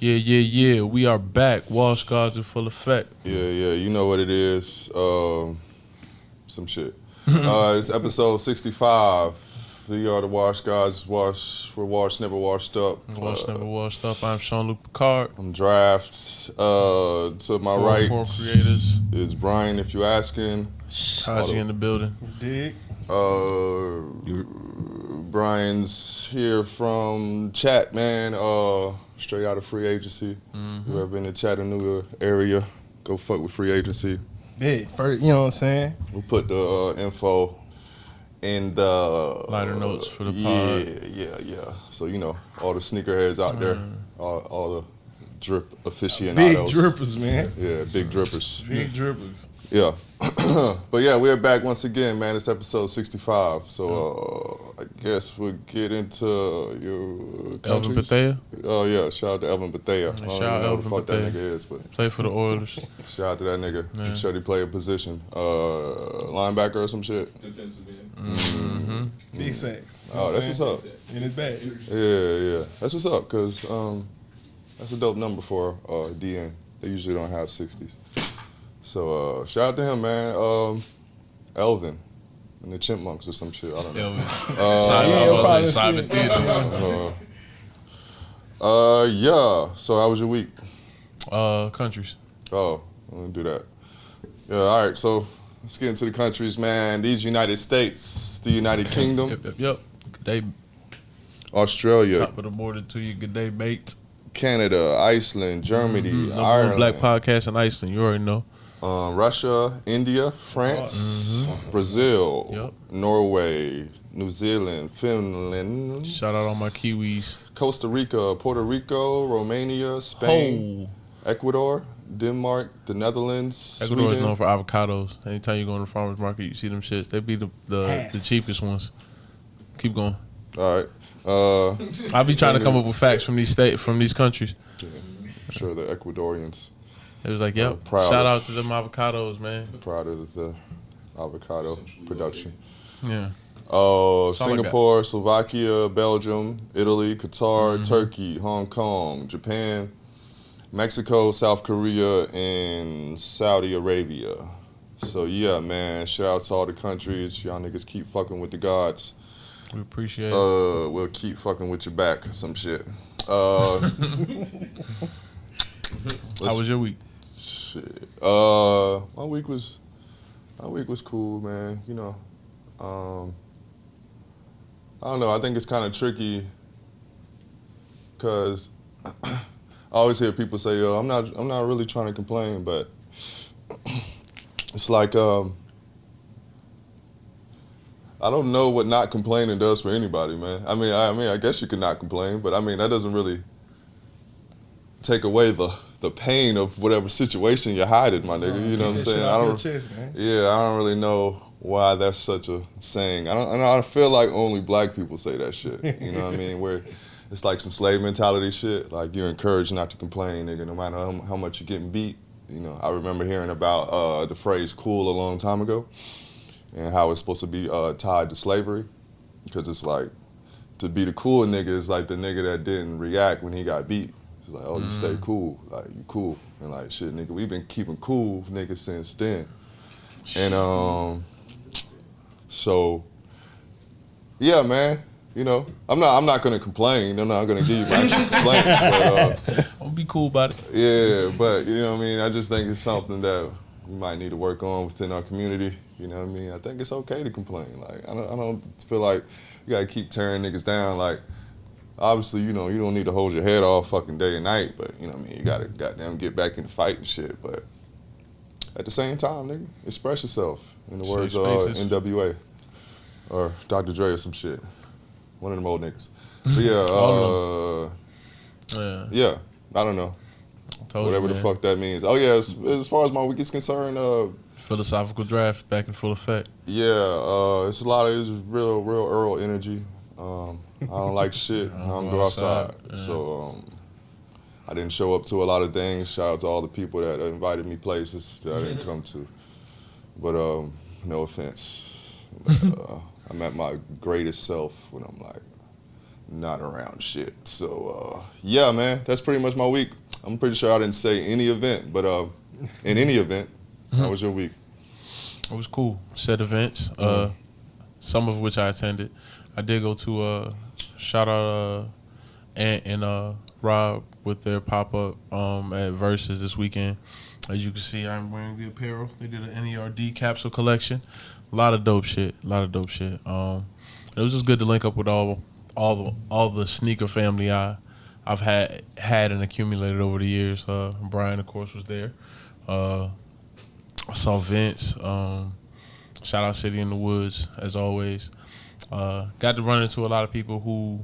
Yeah. We are back. Wash guards in full effect. Yeah. You know what it is. Some shit. It's episode 65. We are the Wash Guys. We're washed, never washed up. Washed, never washed up. I'm Sean-Luc Picard. I'm Draft. To my right Four creators. is Brian, if you're asking. Taji in the building. Dig. Brian's here from Chat, man. Straight out of free agency. Whoever in the Chattanooga area, go fuck with free agency. Big. First, you know what I'm saying? We'll put the info in the liner notes for the pod. Yeah. So all the sneakerheads out there, all the drip aficionados. Big drippers, man. Yeah, big drippers. Big drippers. Yeah. But yeah, we're back once again, man. It's episode 65. So I guess we'll get into your Elvin countries. Bethea. Oh yeah, shout out to Elvin Bethea. Shout I don't out know Elvin what the fuck that Bethea. nigga is, but Play for the Oilers. shout out to that nigga. Yeah. Should he play a position? Linebacker or some shit? Defensive end. Big sacks. You know Oh, what that's I'm what's saying? up. In his bag. Yeah. That's what's up, because that's a dope number for DN. They usually don't have 60s. So shout out to him, man. Elvin and the Chipmunks or some shit. I don't know. Simon Theodore. Yeah. So how was your week? Countries. Oh, I'm gonna do that. Yeah, all right. So let's get into the countries, man. These United States, the United Kingdom, Yep. Good day. Australia, Top of the morning to you. Good day, mate. Canada, Iceland, Germany, Number one Ireland, black podcast in Iceland. You already know. Russia, India, France, Brazil, Yep. Norway, New Zealand, Finland. Shout out all my Kiwis. Costa Rica, Puerto Rico, Romania, Spain, Ecuador, Denmark, the Netherlands, Ecuador is Sweden. known for avocados. Anytime you go in the farmer's market, you see them shits. They be the cheapest ones. Keep going. All right. I be trying to come up with facts from these countries. I'm sure the Ecuadorians It was like, yep. proud Shout of- out to them avocados, man. proud of the avocado production. Yeah. Oh, That's all I got. Singapore, Slovakia, Belgium, Italy, Qatar, Turkey, Hong Kong, Japan, Mexico, South Korea, and Saudi Arabia. So yeah, man, shout out to all the countries. Y'all niggas keep fucking with the gods. We appreciate it. We'll keep fucking with your back, some shit. How was your week? Shit. My week was cool, man. I don't know. I think it's kind of tricky because I always hear people say, "Yo, I'm not really trying to complain," but it's like I don't know what not complaining does for anybody, man. I mean, I guess you can not complain, but I mean that doesn't really take away the pain of whatever situation you're hiding, my nigga. You know what I'm saying? I don't really know why that's such a saying. I feel like only black people say that shit. You know what I mean? Where it's like some slave mentality shit. Like you're encouraged not to complain, nigga, no matter how much you're getting beat. I remember hearing about the phrase "cool" a long time ago, and how it's supposed to be tied to slavery, because it's like to be the cool nigga is like the nigga that didn't react when he got beat. It's like, oh, you stay cool, like you cool, and like shit, nigga, we've been keeping cool, nigga, since then. And so yeah, man, I'm not gonna complain. I'm not gonna give you my actual complaints, but Don't be cool about it. yeah, but you know what I mean. I just think it's something that we might need to work on within our community. You know what I mean? I think it's okay to complain. Like I don't feel like you gotta keep tearing niggas down. Like obviously, you don't need to hold your head off fucking day and night, but you know what I mean? You gotta goddamn get back in the fight and shit. But at the same time, nigga, express yourself. In the words of NWA or Dr. Dre or some shit. One of them old niggas. But yeah, I don't know. Whatever the fuck that means. Oh yeah, as far as my week is concerned, Philosophical draft back in full effect. yeah, it's real Earl energy. I don't like shit. I don't go outside. Yeah. So I didn't show up to a lot of things. Shout out to all the people that invited me places that I didn't come to. But no offense. I'm at my greatest self when I'm like not around shit. So, yeah, man, that's pretty much my week. I'm pretty sure I didn't say any event, but in any event, how was your week? It was cool. Said events, some of which I attended. I did go to shout out Ant and Rob with their pop-up at Versus this weekend. As you can see, I'm wearing the apparel. They did an NERD capsule collection. A lot of dope shit. It was just good to link up with all the sneaker family I've had and accumulated over the years. Brian, of course, was there. I saw Vince. Shout out City in the Woods, as always. Got to run into a lot of people who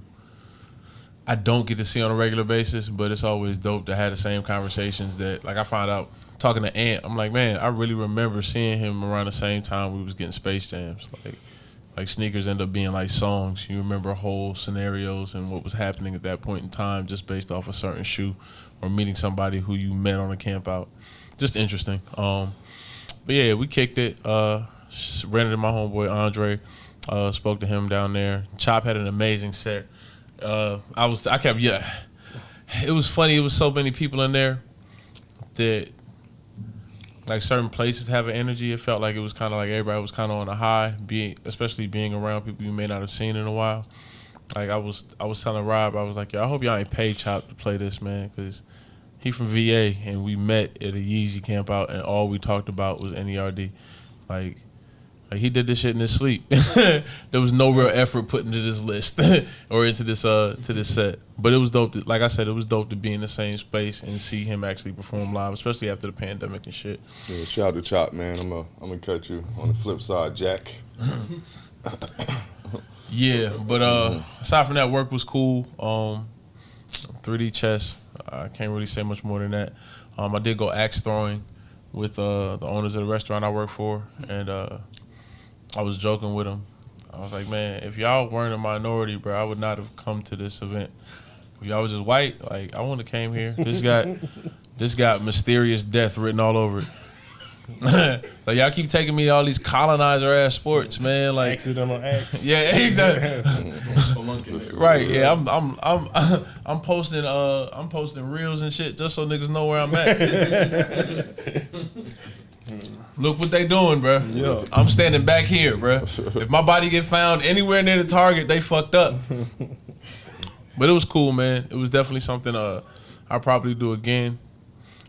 I don't get to see on a regular basis, but it's always dope to have the same conversations that, like, I found out talking to Ant, I'm like, man, I really remember seeing him around the same time we was getting Space Jams. Like sneakers end up being like songs. You remember whole scenarios and what was happening at that point in time just based off a certain shoe or meeting somebody who you met on a camp out. Just interesting. But yeah, we kicked it. Ran into my homeboy Andre. Spoke to him down there. Chop had an amazing set. It was funny. It was so many people in there that, like, certain places have an energy. It felt like it was kind of like everybody was kind of on a high, especially being around people you may not have seen in a while. Like, I was telling Rob, I was like, yo, I hope y'all ain't paid Chop to play this, man, because he from VA, and we met at a Yeezy camp out, and all we talked about was NERD. Like he did this shit in his sleep. There was no real effort put into this list or into this set. But it was dope. Like I said, it was dope to be in the same space and see him actually perform live, especially after the pandemic and shit. Yeah, shout out to Chop, man. I'm gonna cut you on the flip side, Jack. Yeah, but aside from that, work was cool. 3D chess. I can't really say much more than that. I did go axe throwing with the owners of the restaurant I work for, and I was joking with them. I was like, man, if y'all weren't a minority, bro, I would not have come to this event. If y'all was just white, like, I wouldn't have came here. This got mysterious death written all over it. So y'all keep taking me to all these colonizer ass sports, man. Like accidental acts. Yeah, exactly. Right. Yeah, I'm posting reels and shit just so niggas know where I'm at. Look what they doing, bro. Yeah. I'm standing back here, bro. If my body get found anywhere near the target, they fucked up. But it was cool, man. It was definitely something I'll probably do again.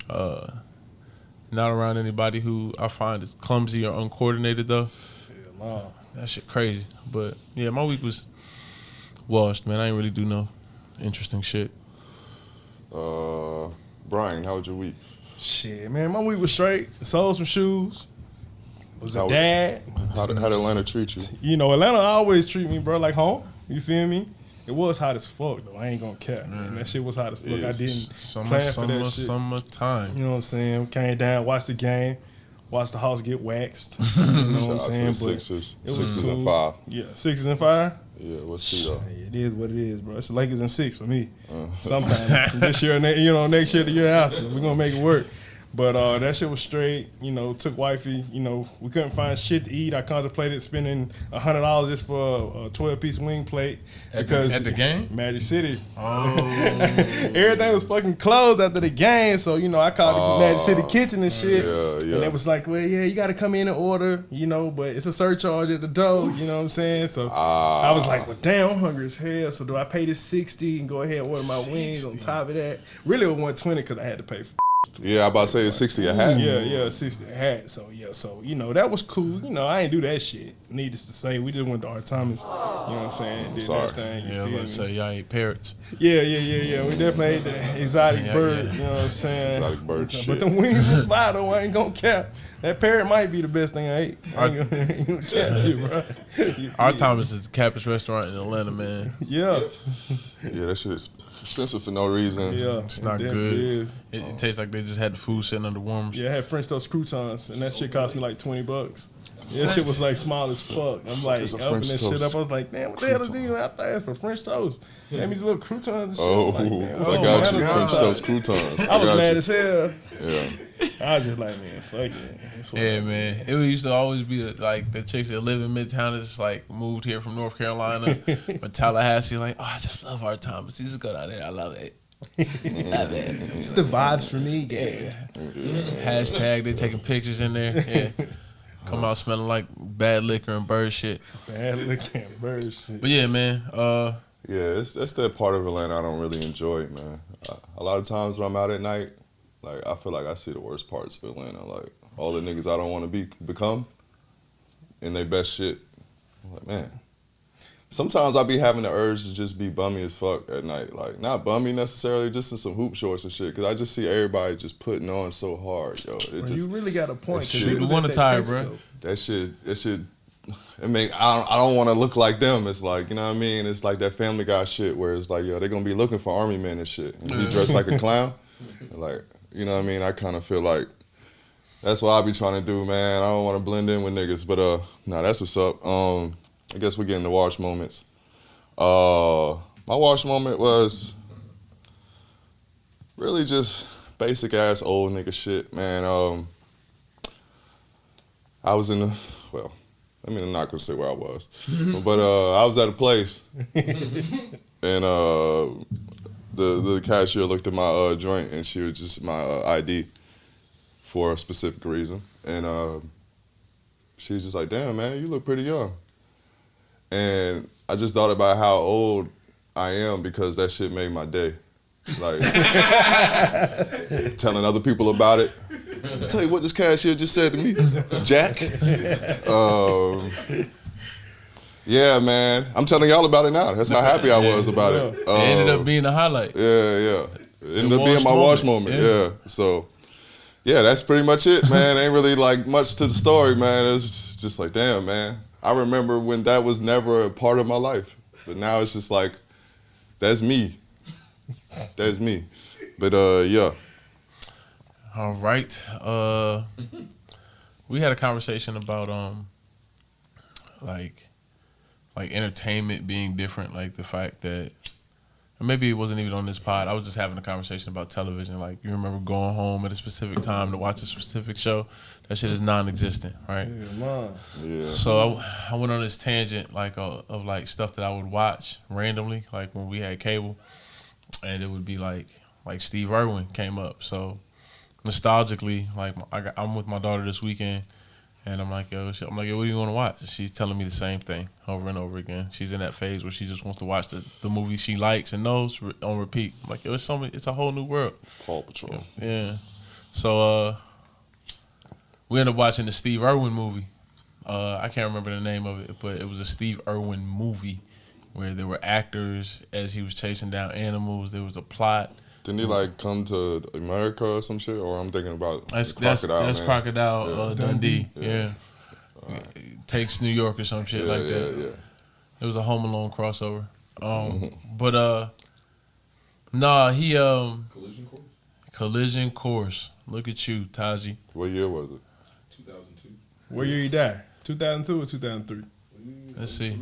Not around anybody who I find is clumsy or uncoordinated, though. Wow. That shit crazy. But yeah, my week was washed, man. I ain't really do no interesting shit. Brian, how was your week? Shit, man, my week was straight. Sold some shoes. Was a dad. How did Atlanta treat you? You know, Atlanta always treat me, bro, like home. You feel me? It was hot as fuck, though. I ain't gonna cap, man. That shit was hot as fuck. I didn't plan for that shit. Summertime. You know what I'm saying? Came down, watched the game, watched the house get waxed. You know what I'm saying? But Sixers cool. and 5. Yeah, 6 and 5. Yeah, we'll see though. It is what it is, bro. It's the Lakers and 6 for me. Sometimes this year, next year, the year after, we're gonna make it work. But that shit was straight. You know, took wifey. You know, we couldn't find shit to eat. I contemplated spending $100 just for a 12-piece wing plate because at the game, Magic City. Oh, everything was fucking closed after the game. So you know, I called the Magic City Kitchen and shit. Yeah. And it was like, well, yeah, you got to come in and order. You know, but it's a surcharge at the door. You know what I'm saying? So I was like, well, damn, I'm hungry as hell. So do I pay this $60 and go ahead and order my wings on top of that? Really, it was $120 because I had to pay for. Yeah, I about to say it's 60 a hat. Yeah, 60 a hat. So you know, that was cool. You know, I ain't do that shit. Needless to say, we just went to Art Thomas. You know what I'm saying? Did that thing. Yeah, let's say y'all ate parrots. Yeah. We definitely ate the exotic bird. You know what I'm saying? Exotic bird shit. But the wings was fire though. I ain't gonna cap. That parrot might be the best thing I ate. I ain't gonna cap you, bro. Art Thomas is the capitalist restaurant in Atlanta, man. Yeah. Yeah, that shit is expensive for no reason. Yeah, it's not good. It tastes like they just had the food sitting under warmers. Yeah, I had French toast croutons, and that shit cost me like $20. Yeah, that shit was like small as fuck. I'm like opening that shit up. I was like, damn, what the hell is these? I thought it was for French toast. They had me little croutons and shit. Oh, like, I got you. French toast croutons. I was mad as hell. Yeah. I was just like, man, fuck it. That's what Yeah, man. It used to always be like the chicks that live in Midtown that just like moved here from North Carolina or Tallahassee. Like, oh, I just love our time. But you just go down there. I love it. Love it. It's the vibes for me, yeah. Hashtag they taking pictures in there. Yeah. Come out smelling like bad liquor and bird shit. Bad looking bird shit. But yeah, man. Yeah, that's that part of Atlanta I don't really enjoy, man. A lot of times when I'm out at night, like I feel like I see the worst parts of Atlanta. Like all the niggas I don't want to become in their best shit. I'm like, man. Sometimes I be having the urge to just be bummy as fuck at night. Like not bummy necessarily, just in some hoop shorts and shit. Cause I just see everybody just putting on so hard, yo. You really got a point. Shit. You want to tire, bro. That shit. I mean, I don't want to look like them. It's like, you know what I mean? It's like that Family Guy shit where it's like, yo, they're gonna be looking for army men and shit. And he dressed like a clown. Like, you know what I mean? I kind of feel like that's what I be trying to do, man. I don't want to blend in with niggas, but nah, that's what's up. I guess we're getting the wash moments. My wash moment was really just basic ass old nigga shit, man. I was in the, well, I mean, I'm not gonna say where I was, but I was at a place, and the cashier looked at my joint, and she was just my ID for a specific reason, and she was just like, "Damn, man, you look pretty young," and I just thought about how old I am because that shit made my day, like telling other people about it. I'll tell you what this cashier just said to me, Jack. Yeah, man. I'm telling y'all about it now. That's how happy I was about it. It ended up being a highlight. Yeah. It ended up being my wash moment. Yeah. So, yeah, that's pretty much it, man. Ain't really like much to the story, man. It's just like, damn, man. I remember when that was never a part of my life. But now it's just like, that's me. That's me. But, yeah. All right. We had a conversation about like entertainment being different, like the fact that, or maybe it wasn't even on this pod. I was just having a conversation about television. Like, you remember going home at a specific time to watch a specific show? That shit is non-existent, right? Yeah. So I went on this tangent like of like stuff that I would watch randomly, like when we had cable, and it would be like Steve Irwin came up. So nostalgically, like I'm with my daughter this weekend, and I'm like, yo, what do you want to watch? And she's telling me the same thing over and over again. She's in that phase where she just wants to watch the movie she likes and knows on repeat. I'm like, yo, it's a whole new world. Paw Patrol. Yeah. So we ended up watching the Steve Irwin movie. I can't remember the name of it, but it was a Steve Irwin movie where there were actors as he was chasing down animals. There was a plot. Didn't he like come to America or some shit? Or I'm thinking about That's Crocodile. Crocodile Dundee. Yeah. Right. Takes New York or some shit like that. Yeah. It was a Home Alone crossover. But nah, he Collision Course? Collision Course. Look at you, Taji. What year was it? 2002. What year he died? 2002 or 2003? Let's see.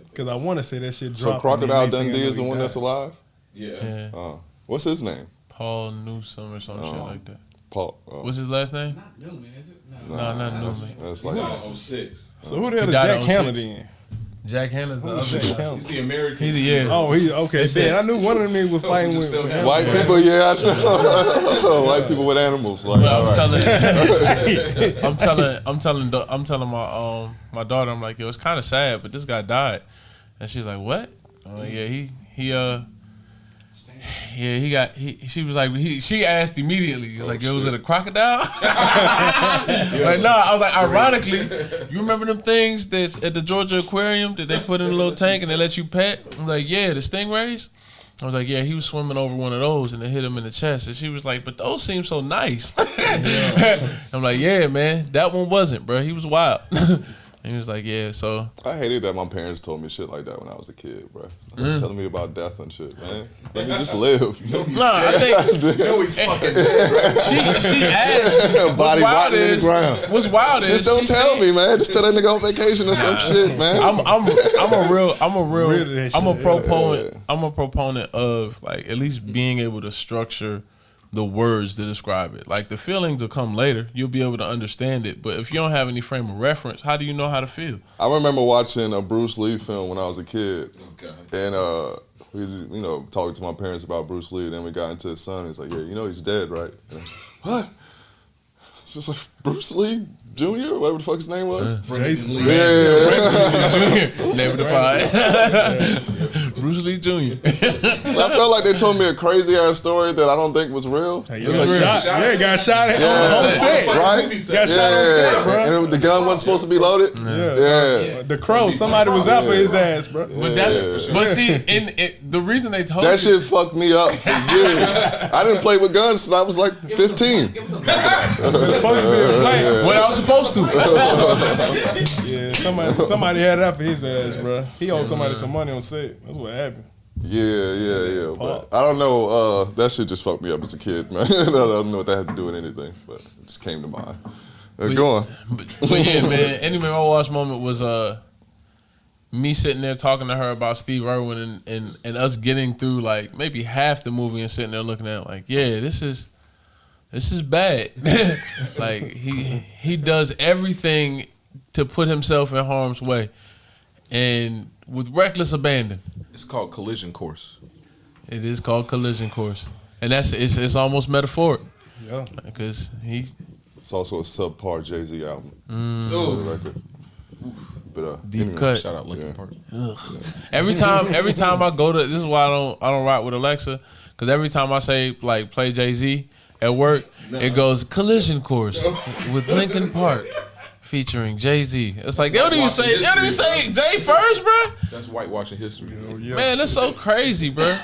Because I want to say that shit So dropped. Crocodile Dundee is the one that's alive? Yeah. Yeah. What's his name? Paul Newsome or some shit like that. Paul. What's his last name? Not Newman, is it? No, not Newman. That's He's like out 06. So who the hell He is died Jack in Hanna 06. then? Jack Hanna's the Who's other Jack guy. Hanna? He's the American. Yeah. Oh, he okay. said- I knew one of them niggas was fighting with. white people. Yeah, I know. White people with animals. Like, Well, all right. I'm telling my daughter, I'm like, yo, it's kind of sad, but this guy died, and she's like, what? I'm like, yeah, she was like, she asked immediately, he was like, yo, was it a crocodile? Like, no, I was like, ironically, you remember them things that's at the Georgia Aquarium that they put in a little tank and they let you pet? I'm like, yeah, the stingrays. I was like, yeah, he was swimming over one of those and it hit him in the chest. And she was like, but those seem so nice. I'm like, yeah, man, that one wasn't, bro. He was wild. And he was like, yeah, so. I hated that my parents told me shit like that when I was a kid, bro. Telling me about death and shit, man. Let me just live. No, I think he's fucking dead, right? she asked. Body rotting in the ground. What's wild is Just don't tell me, man. Just tell that nigga on vacation or some shit, man. I'm a Really that proponent. shit. I'm a proponent of like at least being able to structure the words to describe it. Like the feelings will come later. You'll be able to understand it. But if you don't have any frame of reference, how do you know how to feel? I remember watching a Bruce Lee film when I was a kid, Okay. and we talking to my parents about Bruce Lee. Then we got into his son. He's like, yeah, he's dead, right? And, what? It's just like Bruce Lee Jr., whatever the fuck his name was. Jason Lee. Jr. Name of the pod. Bruce Lee Jr. I felt like they told me a crazy ass story that I don't think was real. Hey, It you was got like, shot. Yeah, got shot on Yeah. set. right? Got shot on set, bro. And the gun wasn't supposed to be loaded. Yeah. The Crow, somebody was out for his ass, bro. But but see, the reason they told That you, shit fucked me up for years. I didn't play with guns since I was like 15. It's supposed to be a plan. when I was supposed to. Yeah, somebody had it out for his ass, bro. He owed somebody some money on set. That's what happened. Yeah. But I don't know. That shit just fucked me up as a kid, man. I don't know what that had to do with anything, but it just came to mind. Go on. But yeah, man. Any Memorial Watch moment was me sitting there talking to her about Steve Irwin and us getting through like maybe half the movie and sitting there looking at it like, yeah, this is bad. Like he does everything to put himself in harm's way, and with reckless abandon. It's called Collision Course. It is called Collision Course, and it's almost metaphoric. Yeah. Because It's also a subpar Jay-Z album. Oh. For the record. But Deep cut. Shout out Linkin Park. Every time I go to, this is why I don't rock with Alexa, because every time I say like play Jay-Z at work, it goes Collision Course with Linkin Park featuring Jay-Z. It's like they don't even say Jay first, bro. That's whitewashing history. Man, that's so crazy, bro.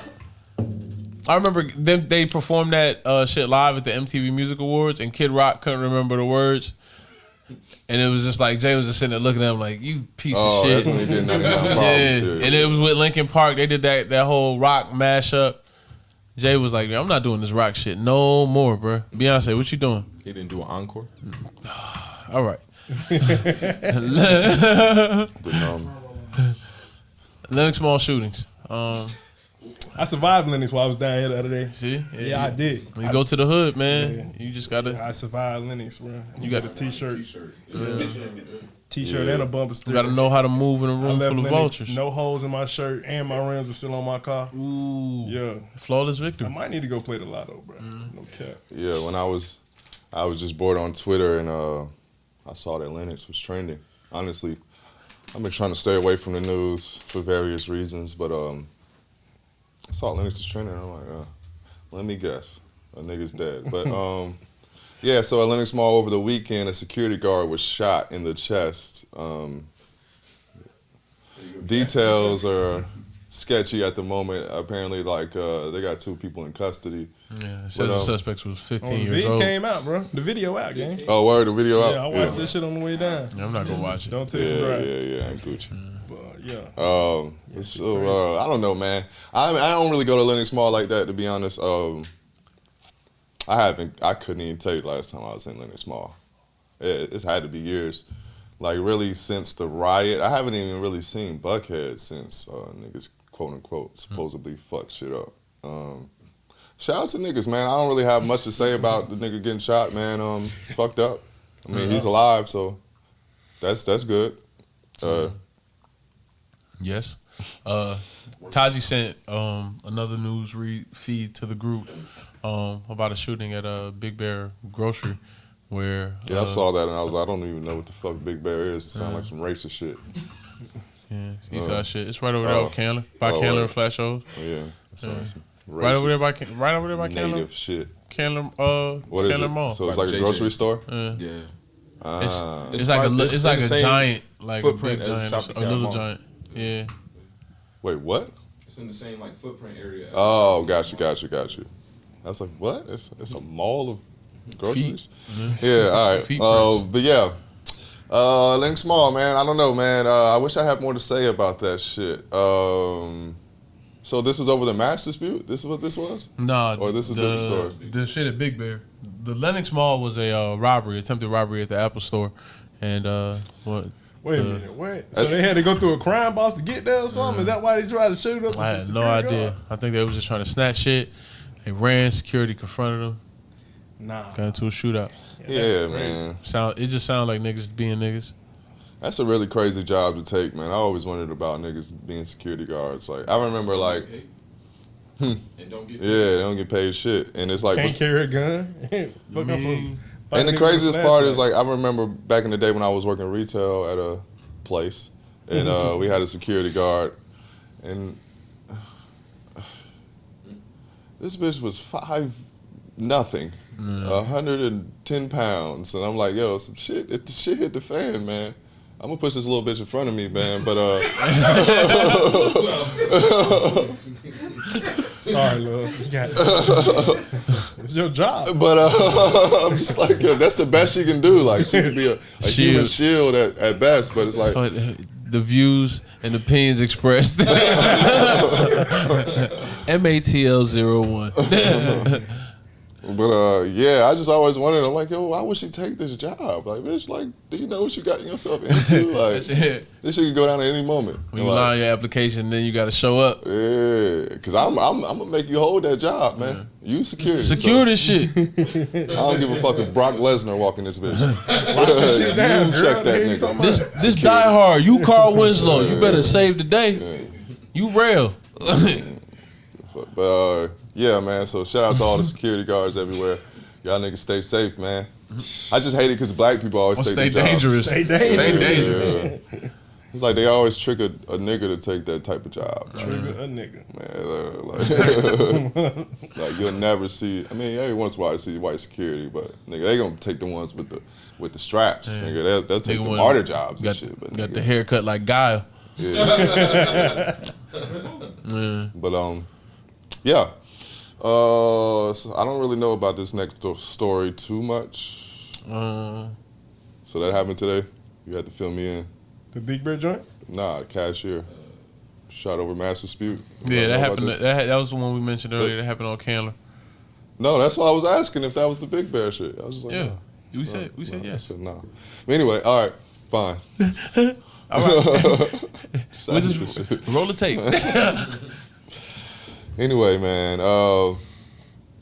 I remember they performed that shit live at the MTV Music Awards, and Kid Rock couldn't remember the words. And it was just like, Jay was just sitting there looking at him like, you piece of shit. That's when he did 99 Problems. Yeah, and it was with Linkin Park. They did that whole rock mashup. Jay was like, I'm not doing this rock shit no more, bro. Beyonce, what you doing? He didn't do an encore. All right. But, Leonard Small shootings. I survived Lenox while I was down here the other day. See? Yeah, I did. When you go to the hood, man, you just gotta. I survived Lenox, bro. You got a t-shirt. T-shirt Yeah. and a bumper You sticker. gotta know how to move in a I room left full of Lenox, vultures. no holes in my shirt, and my rims are still on my car. Ooh. Yeah. Flawless I victory. might need to go play the lotto, bro. No cap. yeah, when I was just bored on Twitter and I saw that Lenox was trending. Honestly, I've been trying to stay away from the news for various reasons, but I saw Lenox was trending. And I'm like, let me guess, a nigga's dead. But yeah, so at Lenox Mall over the weekend, a security guard was shot in the chest. Details are sketchy at the moment. Apparently, like they got 2 people in custody. Yeah, it says the suspect was 15 years It old. came out, bro. The video out, gang. Oh, word, the video out. Yeah, I watched this shit on the way down. Yeah, I'm not gonna watch it. Don't text and drive. Yeah, I'm Gucci. But yeah. So I don't know, man. I don't really go to Lenox Mall like that, to be honest. I couldn't even tell you last time I was in Lenox Mall. It's had to be years. Like really since the riot. I haven't even really seen Buckhead since niggas quote unquote supposedly fucked shit up. Shout out to niggas, man. I don't really have much to say about the nigga getting shot, man. It's fucked up. I mean, he's alive, so that's good. Yes. Taji sent another news feed to the group about a shooting at a Big Bear grocery where Yeah, I saw that and I was like, I don't even know what the fuck Big Bear is. It sounds like some racist shit. yeah, Eastside shit. It's right over there with Candler, by Candler and Flash O's. Yeah, it sounds like some Right over there by Candler. native shit. Candler, What is Candler it? Mall. So it's By like a JJ. grocery store? Yeah. It's like a same giant, like a footprint big as giant, Shop a little Mall. giant. Yeah. Wait, what? It's in the same like footprint area. as Oh, got you. I was like, what? It's a mall of groceries? Yeah, all right. Feet press. But yeah, Lenox Mall, man. I don't know, man. I wish I had more to say about that shit. So this is over the mass dispute? This is what this was? Nah. Or this is different story? The shit at Big Bear. The Lenox Mall was a attempted robbery at the Apple Store, and Wait a minute, what? So they had to go through a crime boss to get there or something? Is that why they tried to shoot up? I had no idea. I think they was just trying to snatch shit, They ran, security confronted them, Nah. got into a shootout. Yeah, man. It just sounded like niggas being niggas. That's a really crazy job to take, man. I always wondered about niggas being security guards. Like, I remember, like, And don't get yeah, they don't get paid shit. And it's like, Can't carry a gun. Fuck up and the craziest part is, like, I remember back in the day when I was working retail at a place, and we had a security guard, and this bitch was 5'0", 110 pounds, and I'm like, yo, some shit. If the shit hit the fan, man, I'm gonna push this little bitch in front of me, man. But sorry, love. You got it. It's your job. But I'm just like, yo, that's the best she can do. Like, she can be a human shield at best, but it's like. So the views and opinions expressed. MATL01. But yeah, I just always wondered. I'm like, yo, why would she take this job? Like, bitch, like, do you know what you got yourself into? Like, this shit could go down at any moment. When you like, lie on your application, then you got to show up. Yeah, because I'm gonna make you hold that job, man. You security. Secure this shit. I don't give a fuck if Brock Lesnar walking this bitch. shit down, You girl. check that Hey, nigga. This Die Hard. You Carl Winslow. You better save the day. You real. But yeah, man. So shout out to all the security guards everywhere. Y'all niggas stay safe, man. I just hate it because black people always take Stay these jobs. dangerous. Stay dangerous. Stay dangerous. Yeah. It's like they always trick a nigga to take that type of job. Trigger a nigga. Man, like you'll never see. I mean, every once in a while I see white security, but nigga, they gonna take the ones with the straps. Yeah. Nigga, they'll take the Nigga martyr jobs got, and shit. But got nigga, the haircut like Guile. yeah. Yeah. But yeah. So I don't really know about this next story too much. So that happened today. You had to fill me in. The Big Bear joint? Nah, the cashier shot over mass dispute. Yeah, that happened. That was the one we mentioned earlier. That happened on Candler. No, that's why I was asking if that was the Big Bear shit. I was just like, Yeah, no. we said I yes. said no. But anyway, all right, fine. All right. So We'll just roll the tape. Anyway, man,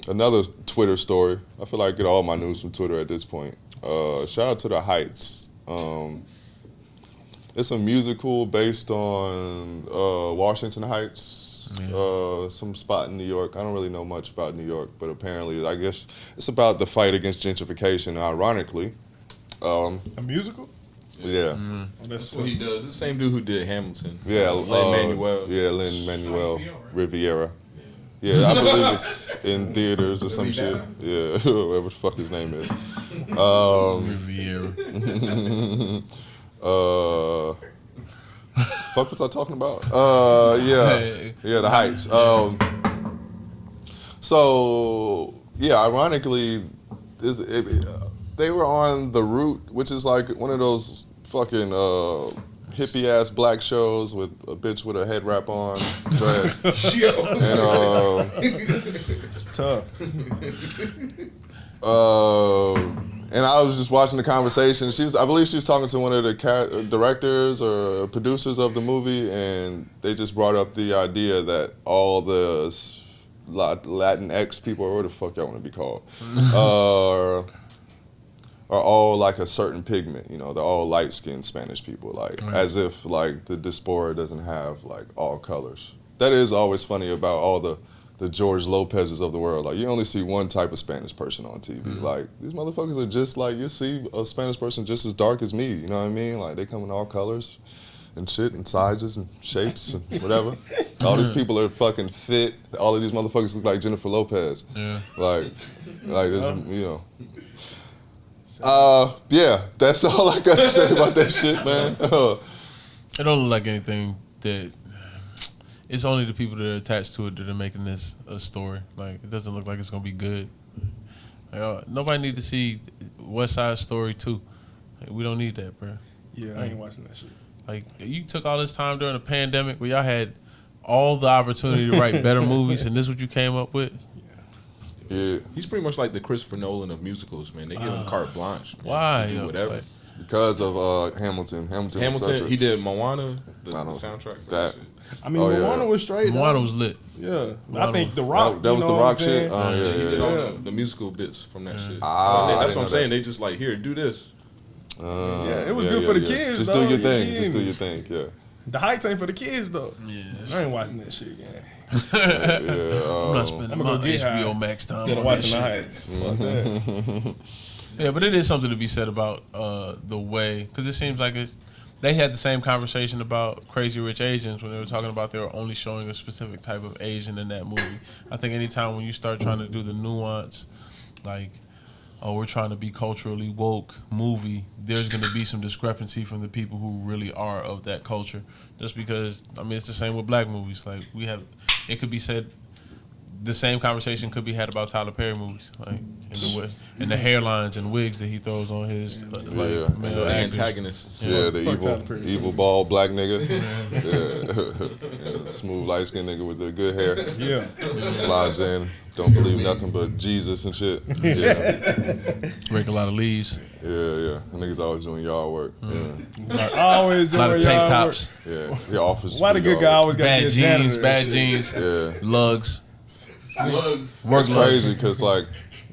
another Twitter story. I feel like I get all my news from Twitter at this point. Shout out to The Heights. It's a musical based on Washington Heights, some spot in New York. I don't really know much about New York, but apparently, I guess it's about the fight against gentrification, ironically. A musical? Yeah. Oh, That's what he does. The same dude who did Hamilton. Yeah, Lin-Manuel. Yeah, Lin-Manuel Riviera. Yeah, I believe it's in theaters or some shit. Yeah, whatever the fuck his name is. Riviera. Fuck was I talking about? Yeah, The Heights. So yeah, ironically, they were on The Root, which is like one of those fucking hippie ass black shows with a bitch with a head wrap on, dress. It's tough. And I was just watching the conversation. I believe she was talking to one of the directors or producers of the movie, and they just brought up the idea that all the Latinx people, or what the fuck y'all want to be called, are all like a certain pigment. You know, they're all light-skinned Spanish people, like as if like the diaspora doesn't have like all colors. That is always funny about all the George Lopez's of the world. Like, you only see one type of Spanish person on TV. Mm-hmm. Like, these motherfuckers are just like, you see a Spanish person just as dark as me, you know what I mean? Like, they come in all colors and shit and sizes and shapes and whatever. All these people are fucking fit. All of these motherfuckers look like Jennifer Lopez. Yeah. Like this, you know. Yeah, that's all I got to say about that shit, man. It don't look like anything that... It's only the people that are attached to it that are making this a story. Like, it doesn't look like it's going to be good. Like, nobody need to see West Side Story 2. Like, we don't need that, bro. Yeah, I ain't watching that shit. Like, you took all this time during the pandemic where y'all had all the opportunity to write better movies, and this is what you came up with? Yeah. He's pretty much like the Christopher Nolan of musicals, man. They give him carte blanche. Man, why? to do whatever. Because of Hamilton. Hamilton, he did Moana, the soundtrack. That I mean, Oh, yeah. Moana was straight. Moana was lit. Yeah, Moana I think The Rock. That was you the know what Rock I'm shit. saying? Oh He did yeah. all the musical bits from that shit. Ah, I That's didn't what I'm know saying. that. They just like, here, do this. Yeah, it was good for the kids, Just though. do your You thing. feel Just do me? your thing. Yeah. The Heights ain't for the kids though. Yeah. I ain't watching that shit again. I'm not spending I'ma my go get HBO high Max time Instead on of that watching shit. The Heights. Fuck that. Yeah, but it is something to be said about the way, because it seems like they had the same conversation about Crazy Rich Asians when they were talking about they were only showing a specific type of Asian in that movie. I think anytime when you start trying to do the nuance, like, oh, we're trying to be culturally woke movie, there's going to be some discrepancy from the people who really are of that culture. Just because, I mean, it's the same with black movies. Like, it could be said, the same conversation could be had about Tyler Perry movies, like in the hairlines and wigs that he throws on his male The actors. antagonists. Yeah, the Fuck Tyler Perry, evil bald black nigga. Yeah. And smooth light skinned nigga with the good hair. Yeah. Slides in, don't believe nothing but Jesus and shit. Yeah, Rake a lot of leaves, yeah. The niggas always doing yard work. Yeah, Always a lot doing of tank y'all tops, yeah. He offers. to Why the do good guy yard always got to bad be a janitor? jeans, and bad shit? jeans, work. Yeah. lugs. It's Work crazy because like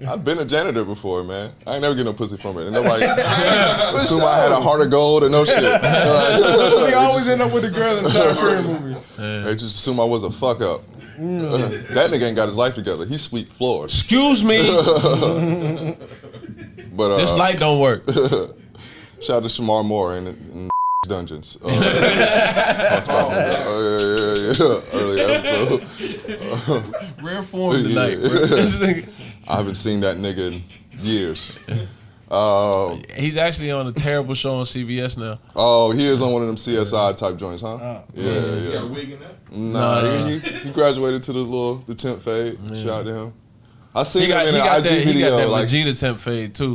I've been a janitor before, man. I ain't never get no pussy from it, and nobody assume I had a heart of gold or no shit. We always end up with the girl in the Tyler Perry movies. They just assume I was a fuck up. That nigga ain't got his life together. He sweep floors. Excuse me, But this light don't work. shout out to Shamar Moore in Dungeons. Talked about earlier episode. Rare form tonight. I haven't seen that nigga in years. He's actually on a terrible show on CBS now. Oh, he is on one of them CSI type joints, huh? You got Yeah. a wig in that? Nah, he graduated to the temp fade. Shout out to him. I seen He got, him he in an got IG that, he video. got that Like, Vegeta temp fade too.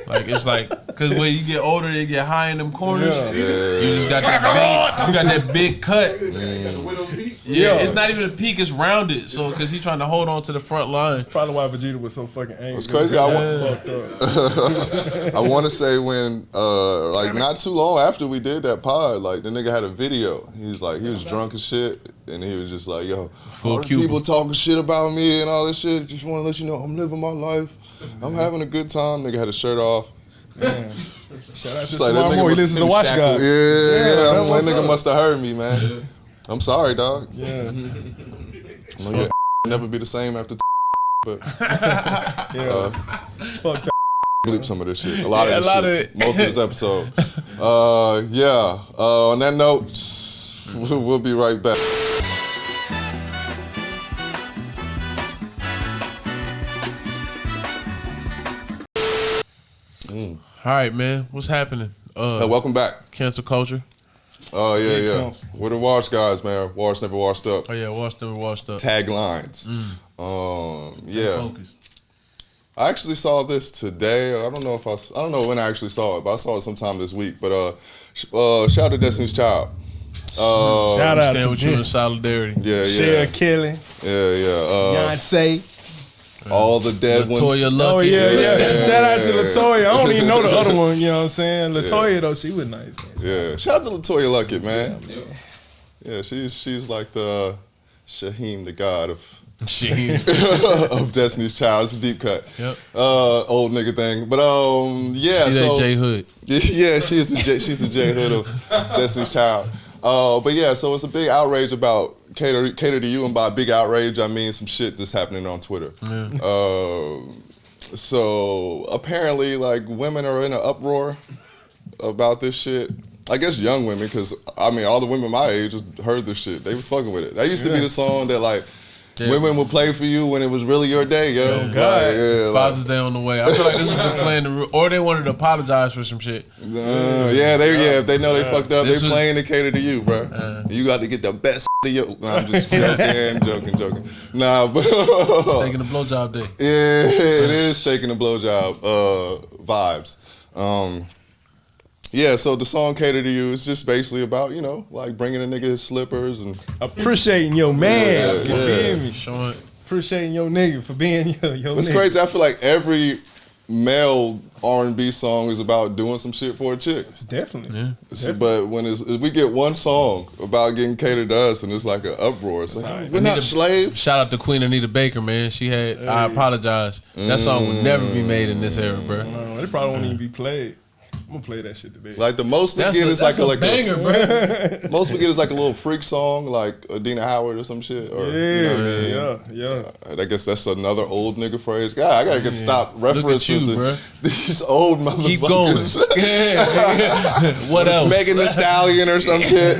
Like it's like, cause when you get older, they get high in them corners. Yeah. You just got that big cut. Got the widow's peak? Yeah, it's not even a peak; it's rounded. So, cause he's trying to hold on to the front line. Probably why Vegeta was so fucking angry. It's crazy. Fucked up. I want to say when, like, not too long after we did that pod, like, the nigga had a video. He was drunk as shit, and he was just like, yo, Full all the Cuban. people talking shit about me and all this shit. Just want to let you know I'm living my life. I'm having a good time. Nigga had his shirt off. Man. Shout out to Just like that Shamar nigga Moore. He must- listens to Watch Shaq God. That what's nigga up. must have heard me, man. I'm sorry, dog. Yeah. No, yeah, never be the same after but Yeah. Fuck Ty- bleep some of this shit. A lot Yeah, of this a lot shit. of it. Most of this episode. On that note, we'll be right back. All right, man, what's happening? Welcome back. Cancel culture. Oh, yeah. counts. We're the Wash guys, man. Wash never washed up. Oh yeah, washed up. Taglines. Yeah. Focus. I actually saw this today. I don't know when I actually saw it, but I saw it sometime this week. But shout out to Destiny's Child. Shout out Stand to with you in Jen- solidarity. Yeah. Cher Kelly, Yeah. Beyonce. All the dead ones. Latoya Lucky. Oh yeah. Yeah. Shout out to Latoya. I don't even know the other one. You know what I'm saying? Latoya though, she was nice, man. Yeah. Shout out to Latoya Luckett, man. Yeah, she's like the Shaheem, the god of Shit. of Destiny's Child. It's a deep cut. Yep. Old nigga thing. But yeah, She's so that J Hood. yeah, she's the J Hood of Destiny's Child. But yeah, so it's a big outrage about cater to you, and by big outrage I mean some shit that's happening on Twitter. So apparently, like, women are in an uproar about this shit. I guess young women, because I mean all the women my age heard this shit. They was fucking with it. That used to be the song that like women would play for you when it was really your day, yo. Oh, Like, God. yeah, like, Father's Day on the way. I feel like this was the plan, or they wanted to apologize for some shit. if they know they fucked up, This they was- playing to cater to you, bro. You got to get the best of you. Nah, I'm just joking. Nah, but Taking a blowjob day. yeah, it is taking a blowjob vibes. Yeah, so the song "Cater to You" is just basically about, you know, like bringing a nigga his slippers and Appreciating your man. You feel me? Showing. Appreciating your nigga for being your it's nigga. crazy. I feel like every male R&B song is about doing some shit for a chick. It's definitely. Yeah. But when if we get one song about getting catered to us and it's like an uproar, it's like, right. we're not slaves. Shout out to Queen Anita Baker, man. She had I Apologize. That song would never be made in this era, bro. No, it probably won't even be played. I'm gonna play that shit today. Like the most we get is like a banger, bro. most we get is like a little freak song, like Adina Howard or some shit. Or, you know what I mean? yeah. I guess that's another old nigga phrase. God, I gotta stop references bro. these old motherfuckers. Keep going. Yeah. What else? Megan Thee Stallion or some shit.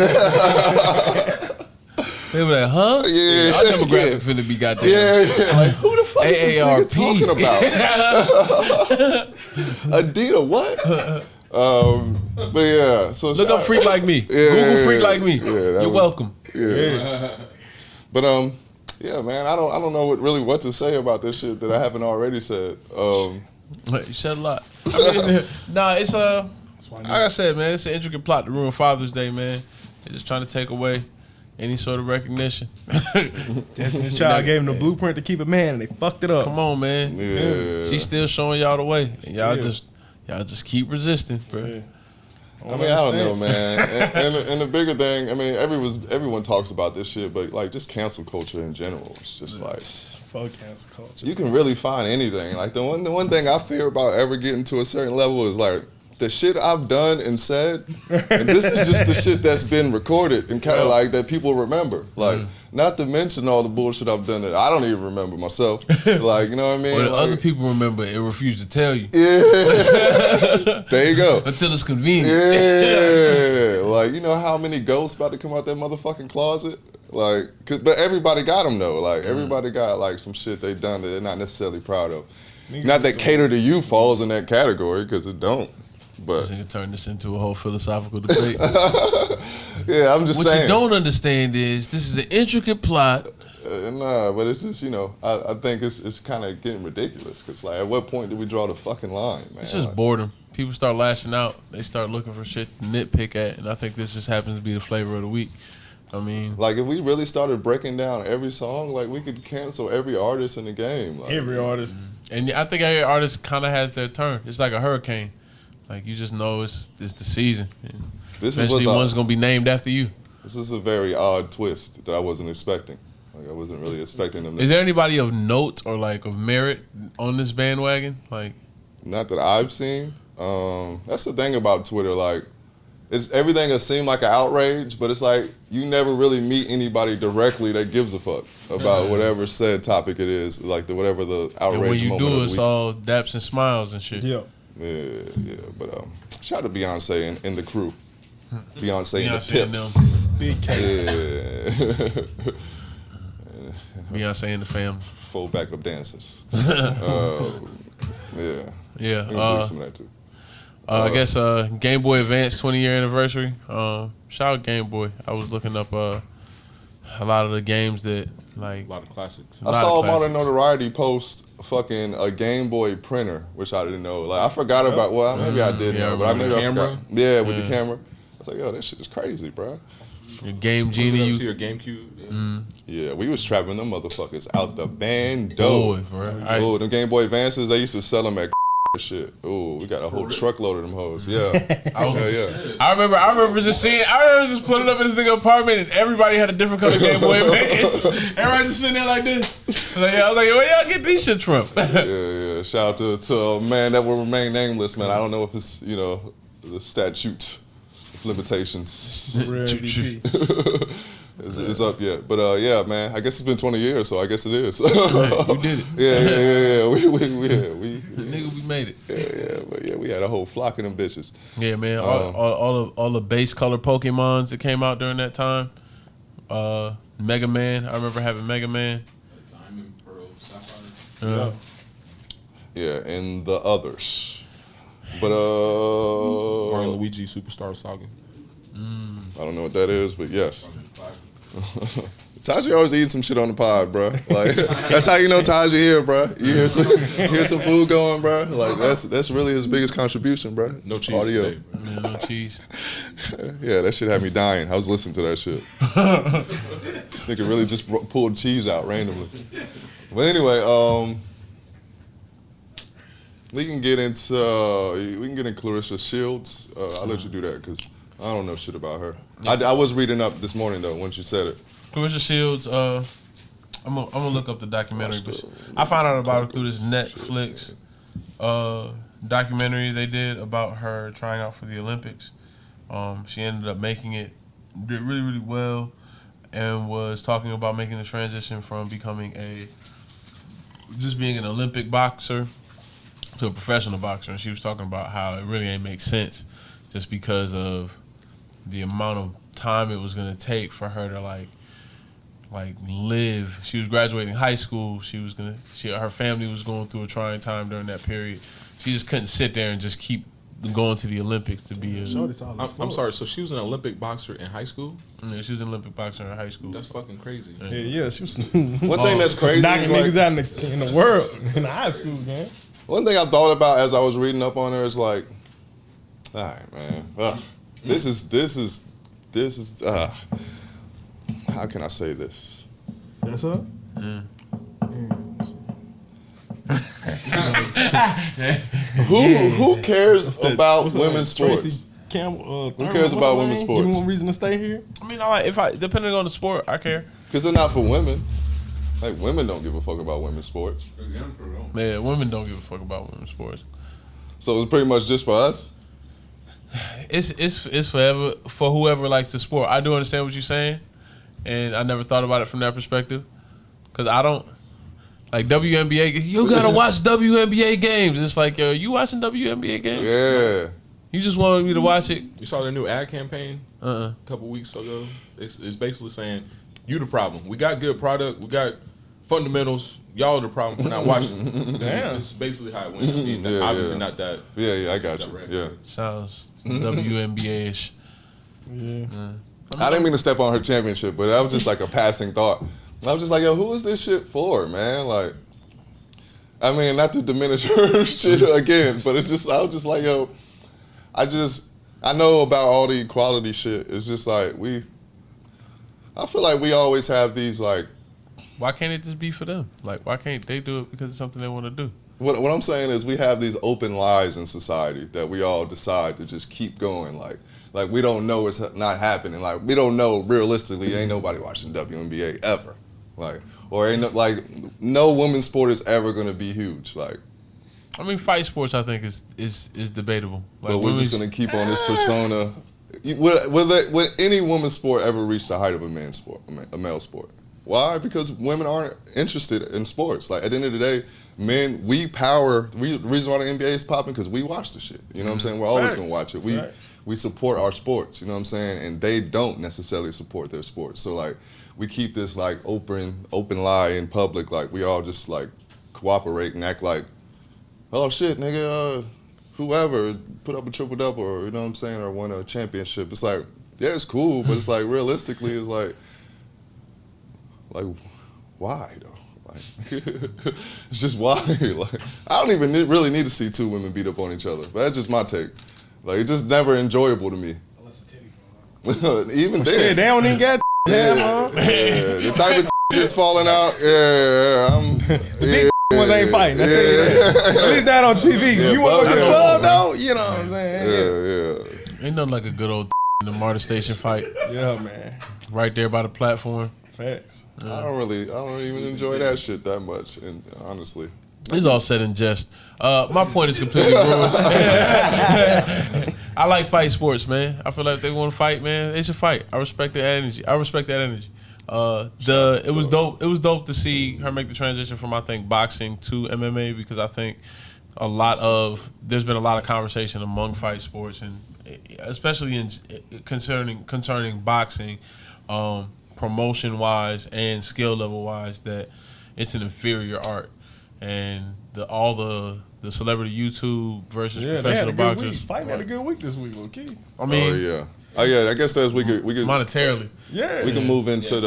They were like, huh? Yeah. Our demographic finna be goddamn. Yeah. Like, who the fuck is this nigga AARP. talking about? Adina, what? But yeah, so Look up Freak Like Me. Google Freak Like Me. You're welcome. Yeah. But yeah, man, I don't know what to say about this shit that I haven't already said. You said a lot. I mean, nah, it's like I said, man, it's an intricate plot to ruin Father's Day, man. They're just trying to take away any sort of recognition. Destiny's Child gave him the blueprint to keep a man, and they fucked it up. Come on, man. Yeah. She's still showing y'all the way, and y'all just keep resisting, bro. Yeah. I mean, I don't know, man. and the bigger thing, I mean, everyone talks about this shit, but like just cancel culture in general. It's just like fuck cancel culture. you can really find anything. Like the one thing I fear about ever getting to a certain level is like the shit I've done and said, and this is just the shit that's been recorded and kind of like that people remember. Like, not to mention all the bullshit I've done that I don't even remember myself. Like, you know what I mean? Or like, other people remember and refuse to tell you. Yeah. There you go. Until it's convenient. Yeah. Like, you know how many ghosts about to come out that motherfucking closet? Like, but everybody got them though. Like, everybody got like some shit they done that they're not necessarily proud of. Not that Cater to You falls in that category, because it don't. But You can turn this into a whole philosophical debate. yeah, I'm just saying. What you don't understand is this is an intricate plot. Nah, but it's just, you know, I think it's kind of getting ridiculous. Because, like, at what point do we draw the fucking line, man? It's just like, boredom. People start lashing out. They start looking for shit to nitpick at. And I think this just happens to be the flavor of the week. I mean, like, if we really started breaking down every song, like, we could cancel every artist in the game. Like, Every artist. and I think every artist kind of has their turn. It's like a hurricane. Like, you just know it's the season. And this eventually is one's going to be named after you. This is a very odd twist that I wasn't expecting. Like, I wasn't really expecting them to. Is there anybody of note or, like, of merit on this bandwagon? Like, Not that I've seen. That's the thing about Twitter. Like, it's everything that seemed like an outrage, but it's like you never really meet anybody directly that gives a fuck about whatever said topic it is, like whatever the outrage and when you moment of do, the it's week. all daps and smiles and shit. Yeah. Yeah. But shout out to Beyonce and the crew. Beyonce and the Beyonce and Pips. Big K. Yeah. Beyonce and the family. Full backup dancers. Yeah. Yeah. We can do some of that too. I guess Game Boy Advance 20-year anniversary. Shout out Game Boy. I was looking up a lot of the games that, like, A lot of classics. I saw Modern Notoriety post fucking a Game Boy printer, which I didn't know. Like, I forgot about. Well, maybe I did Yeah, know, but I with maybe the I camera? forgot. Yeah, with the camera. I was like, yo, that shit is crazy, bro. Your Game Hook it Genie. up to your GameCube. Yeah, we was trapping them motherfuckers out the bando. Boy, bro. Oh, them Game Boy Advances, they used to sell them at shit. Oh, we got a whole truckload of them hoes. Yeah. Yeah. I remember just putting up in this nigga apartment and everybody had a different color Game Boy Advance. Everybody just sitting there like this. I was like, where y'all get these shits from? Yeah. Shout out to a man that will remain nameless, man. I don't know if it's, you know, the statute of limitations Rare MVP. is up yet. But yeah, man, I guess it's been 20 years, so I guess it is. We did it. Yeah. Nigga, we made it. But yeah, we had a whole flock of them bitches. Yeah, man. All the base color Pokemons that came out during that time. Mega Man. I remember having Mega Man. Diamond, Pearl, Sapphire. Yeah, and the others. But Mario and Luigi Superstar Saga. I don't know what that is, but yes. Taji always eating some shit on the pod, bro. Like, that's how you know Taji here, bro. You hear some food going, bro. Like, that's really his biggest contribution, bro. No cheese Audio. today, bro. Yeah, no cheese. Yeah, that shit had me dying. I was listening to that shit. This nigga really just pulled cheese out randomly. But anyway, We can get into Clarissa Shields. I'll let you do that because I don't know shit about her. Yeah. I was reading up this morning though once you said it. Clarissa Shields. I'm gonna look up the documentary, but I found out about her through this Netflix documentary they did about her trying out for the Olympics. She ended up making it, did really, really well, and was talking about making the transition from becoming just being an Olympic boxer to a professional boxer. And she was talking about how it really ain't make sense just because of the amount of time it was gonna take for her to like live. She was graduating high school. Her family was going through a trying time during that period. She just couldn't sit there and just keep going to the Olympics to be I'm sorry, so she was an Olympic boxer in high school? Yeah, she was an Olympic boxer in high school. That's fucking crazy. Yeah, she was one thing that's crazy knocking niggas out in the world, in the high school, man. One thing I thought about as I was reading up on her is like, all right, man, this is how can I say this? That's up? Who cares about women's sports? Who cares about women's sports? Give me one reason to stay here. I mean, depending on the sport, I care. Because they're not for women. Like, women don't give a fuck about women's sports. Yeah, women don't give a fuck about women's sports. So it's pretty much just for us? It's forever for whoever likes the sport. I do understand what you're saying, and I never thought about it from that perspective. Because I don't, like WNBA, you gotta watch WNBA games. It's like, yo, you watching WNBA games? Yeah. You just wanted me to watch it? You saw their new ad campaign a couple weeks ago? It's basically saying, you the problem. We got good product. We got fundamentals. Y'all the problem for not watching. Damn. It's basically how it went. I mean, obviously not that. Yeah, I got you. Yeah. Sounds WNBA-ish. Yeah. I didn't mean to step on her championship, but that was just like a passing thought. I was just like, yo, who is this shit for, man? Like, I mean, not to diminish her shit again, but it's just, I was just like, yo, I know about all the equality shit. It's just like, I feel like we always have these like. Why can't it just be for them? Like, why can't they do it because it's something they want to do? What I'm saying is we have these open lies in society that we all decide to just keep going. Like we don't know it's not happening. Like, we don't know realistically, ain't nobody watching WNBA ever. Like, or ain't no women's sport is ever gonna be huge. Like, I mean, fight sports I think is debatable. Like, but we're just gonna keep on this persona. Will any women's sport ever reach the height of a man's sport, a male sport? Why? Because women aren't interested in sports. Like, at the end of the day, men, the reason why the NBA is popping, because we watch the shit. You know what I'm saying? We're always gonna watch it. We support our sports. You know what I'm saying? And they don't necessarily support their sports. So like, we keep this like open lie in public. Like, we all just like cooperate and act like, oh shit, nigga, whoever put up a triple-double, or you know what I'm saying, or won a championship. It's like, yeah, it's cool, but it's like realistically, it's like why though? Like, it's just why. Like, I don't even really need to see two women beat up on each other. But that's just my take. Like, it's just never enjoyable to me. Unless a titty. Even then, shit, they don't even get. The type of just falling out. Ones ain't fighting. I tell you that. At least that on TV. Yeah, you want to go to the club though? You know what I'm saying? Yeah. Ain't nothing like a good old in the MARTA station fight. Yeah, man. Right there by the platform. Facts. I don't even enjoy that shit that much, and honestly. It's all said in jest. My point is completely ruined. I like fight sports, man. I feel like if they want to fight, man, they should fight. I respect that energy. It was dope. It was dope to see her make the transition from, I think, boxing to MMA, because I think there's been a lot of conversation among fight sports, and especially concerning boxing, promotion wise and skill level wise, that it's an inferior art. And all the celebrity YouTube versus professional boxers. Fighting had a good week this week, okay? I mean, oh yeah. I guess that's we could monetarily. Yeah, we can move into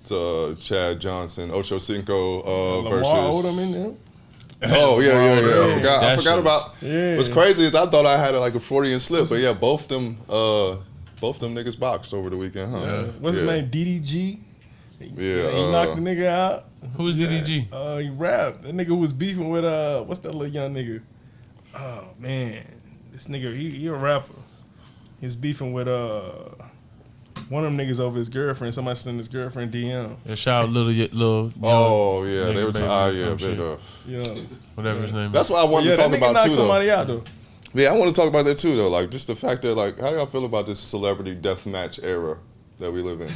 to Chad Johnson, Ocho Cinco versus. Odom in there. Oh yeah. I forgot about. Yeah. What's crazy is I thought I had like a Freudian slip, but yeah, both them niggas boxed over the weekend, huh? Yeah. What's his name? DDG. Yeah, he knocked the nigga out. Who is DDG? He rapped. That nigga was beefing with what's that little young nigga? Oh man, this nigga he a rapper. He's beefing with one of them niggas over his girlfriend. Somebody sent his girlfriend DM. Yeah, shout out little. Oh yeah, nigga they were. Yeah, whatever his name. That's what I wanted to that talk nigga about knocked too. somebody Though. out though. Yeah, I want to talk about that too, though. Like, just the fact that, like, how do y'all feel about this celebrity deathmatch era that we live in?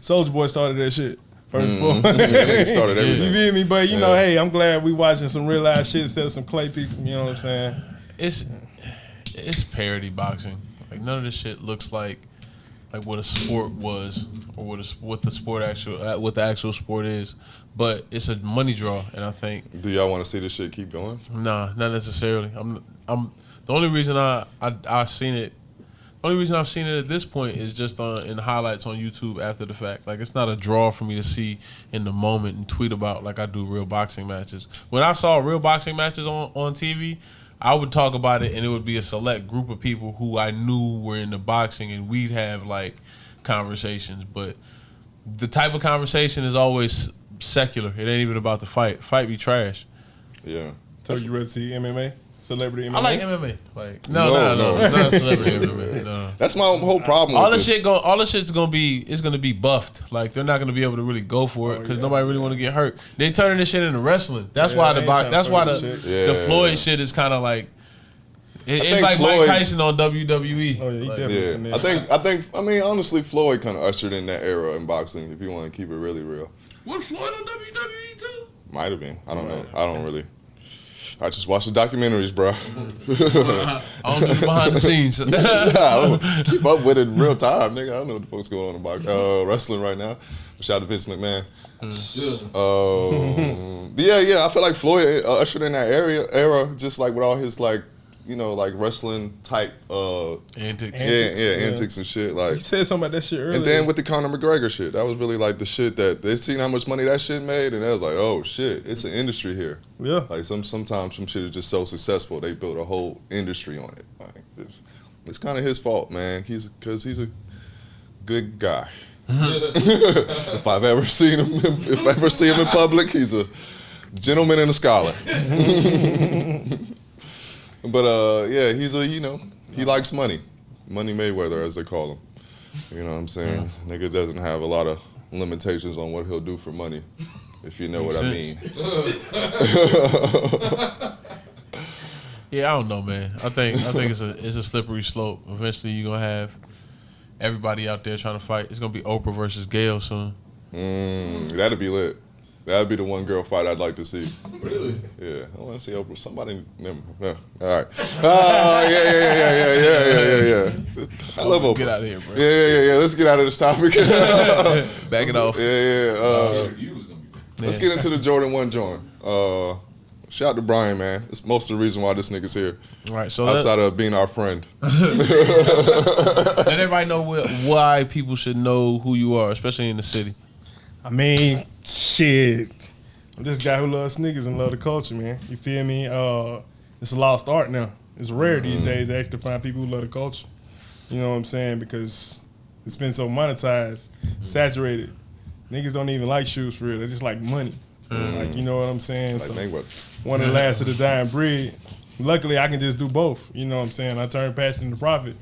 Soulja Boy started that shit. First of all, He started everything. You feel me? But you know, hey, I'm glad we watching some real life shit instead of some clay people. You know what I'm saying? It's parody boxing. Like none of this shit looks like what a sport was or what the actual sport is. But it's a money draw, and I think. Do y'all want to see this shit keep going? Nah, not necessarily. I'm the only reason I've seen it. The only reason I've seen it at this point is just in highlights on YouTube after the fact. Like it's not a draw for me to see in the moment and tweet about like I do real boxing matches. When I saw real boxing matches on TV, I would talk about it and it would be a select group of people who I knew were into boxing and we'd have like conversations. But the type of conversation is always secular. It ain't even about the fight. Fight be trash. Yeah. So you ready to see MMA? Celebrity MMA? I like MMA. Like no, not celebrity MMA. No. That's my whole problem. All with this shit all this shit's gonna be buffed. Like they're not gonna be able to really go for it because nobody really want to get hurt. They turning this shit into wrestling. That's why the Floyd shit is kind of like it's like Floyd, Mike Tyson on WWE. Oh yeah, he definitely. I mean, honestly, Floyd kind of ushered in that era in boxing. If you want to keep it really real. Was Floyd on WWE too? Might have been. I don't know. I don't really. I just watch the documentaries, bro. I don't know behind the scenes. I don't keep up with it in real time, nigga. I don't know what the fuck's going on about wrestling right now. Shout out to Vince McMahon. Yeah. I feel like Floyd ushered in that era, just like with all his like, you know, like wrestling type antics. Antics and shit. Like he said something about that shit earlier. And then with the Conor McGregor shit, that was really like the shit that they seen how much money that shit made, and they was like, oh shit, it's an industry here. Yeah. Like sometimes some shit is just so successful, they built a whole industry on it. Like it's kind of his fault, man. Because he's a good guy. If I ever see him in public, he's a gentleman and a scholar. But yeah, he's he likes money. Money Mayweather, as they call him. You know what I'm saying? Nigga doesn't have a lot of limitations on what he'll do for money, if you know what I mean. Yeah, I don't know, man. I think it's a slippery slope. Eventually, you're gonna have everybody out there trying to fight. It's gonna be Oprah versus Gail soon. That'd be lit. That'd be the one girl fight I'd like to see. Really? Yeah, I want to see Oprah. Somebody, all right. Oh yeah. I love Oprah. Get out of here, bro. Yeah. Let's get out of this topic. Back it off. Yeah. Let's get into the Jordan 1 joint. Shout out to Brian, man. It's most of the reason why this nigga's here. All right, so outside of being our friend. Let everybody know why people should know who you are, especially in the city. I mean, shit. I'm this guy who loves sneakers and love the culture, man. You feel me? It's a lost art now. It's rare these days to actually find people who love the culture. You know what I'm saying? Because it's been so monetized, saturated. Niggas don't even like shoes for real. They just like money. Like, you know what I'm saying? Like so Mayweather. one of the last of the dying breed. Luckily, I can just do both. You know what I'm saying? I turn passion into profit.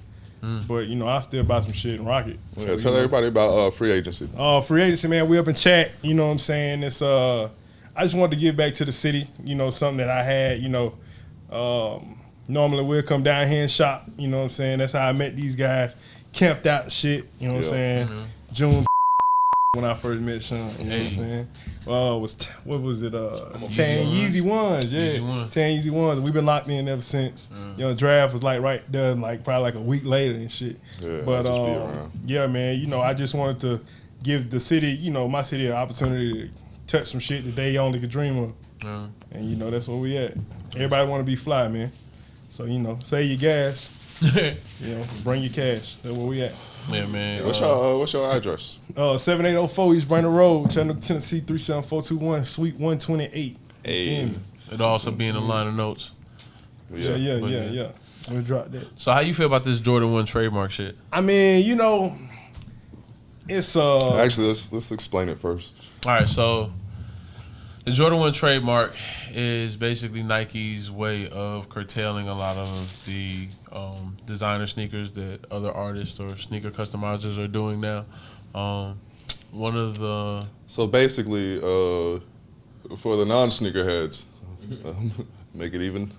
But, you know, I still buy some shit and rock it. So, Yeah, tell everybody about free agency. Free agency, man. We up in chat. You know what I'm saying? It's I just wanted to give back to the city. You know, something that I had. You know, normally we'll come down here and shop. You know what I'm saying? That's how I met these guys. Camped out and shit. You know what I'm saying? June when I first met Sean. You know what I'm saying? What was it? Tan Yeezy ones, yeah. Tan Yeezy ones. We've been locked in ever since. You know, draft was like right there, like probably like a week later and shit. Yeah, but yeah, man. You know, I just wanted to give the city, you know, my city an opportunity to touch some shit that they only could dream of. And you know, that's where we at. Everybody want to be fly, man. So you know, save your gas. You know, bring your cash. That's where we at. Yeah, man. What's your address? 7804 East Brandon Road, Chattanooga, Tennessee 37421, Suite 128. Hey. It'll also be in the line of notes. Yeah. We'll drop that. So how you feel about this Jordan 1 trademark shit? I mean, you know, it's Actually, let's explain it first. All right, so The Jordan 1 trademark is basically Nike's way of curtailing a lot of the designer sneakers that other artists or sneaker customizers are doing now. One of the... So basically, for the non-sneakerheads, make it even...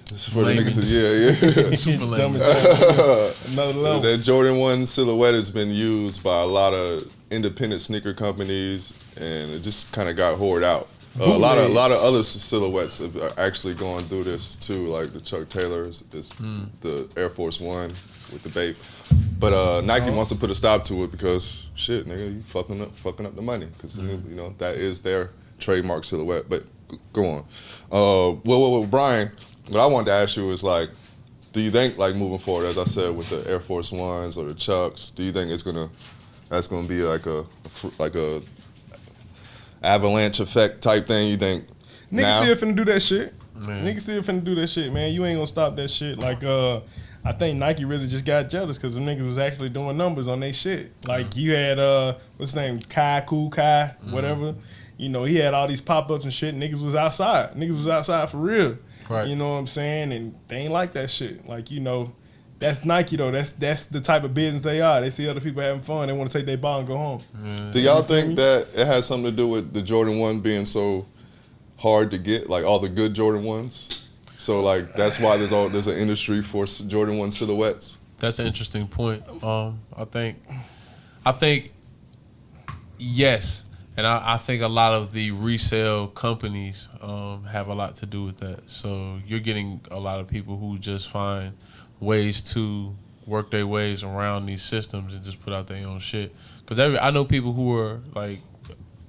For the niggas, yeah. Super lame. Another level. That Jordan 1 silhouette has been used by a lot of independent sneaker companies, and it just kind of got hoarded out. A lot of other silhouettes are actually going through this too, like the Chuck Taylors, the Air Force One with the Bape. But Nike wants to put a stop to it because shit, nigga, you fucking up the money because you know that is their trademark silhouette. But go on. Well, Brian. What I wanted to ask you is like, do you think like moving forward, as I said, with the Air Force Ones or the Chucks, do you think that's gonna be like a avalanche effect type thing? You think niggas still finna do that shit? Niggas still finna do that shit, man. You ain't gonna stop that shit. Like I think Nike really just got jealous because them niggas was actually doing numbers on their shit. Like you had what's his name, Cool Kai, whatever. You know, he had all these pop-ups and shit. Niggas was outside. Niggas was outside for real. Right. You know what I'm saying? And they ain't like that shit. Like, you know, that's Nike though. That's the type of business they are. They see other people having fun. They want to take their ball and go home. Do y'all think that it has something to do with the Jordan 1 being so hard to get, like all the good Jordan 1s? So like that's why there's an industry for Jordan 1 silhouettes? That's an interesting point. I think yes. And I think a lot of the resale companies have a lot to do with that. So you're getting a lot of people who just find ways to work their ways around these systems and just put out their own shit. Because I know people who are like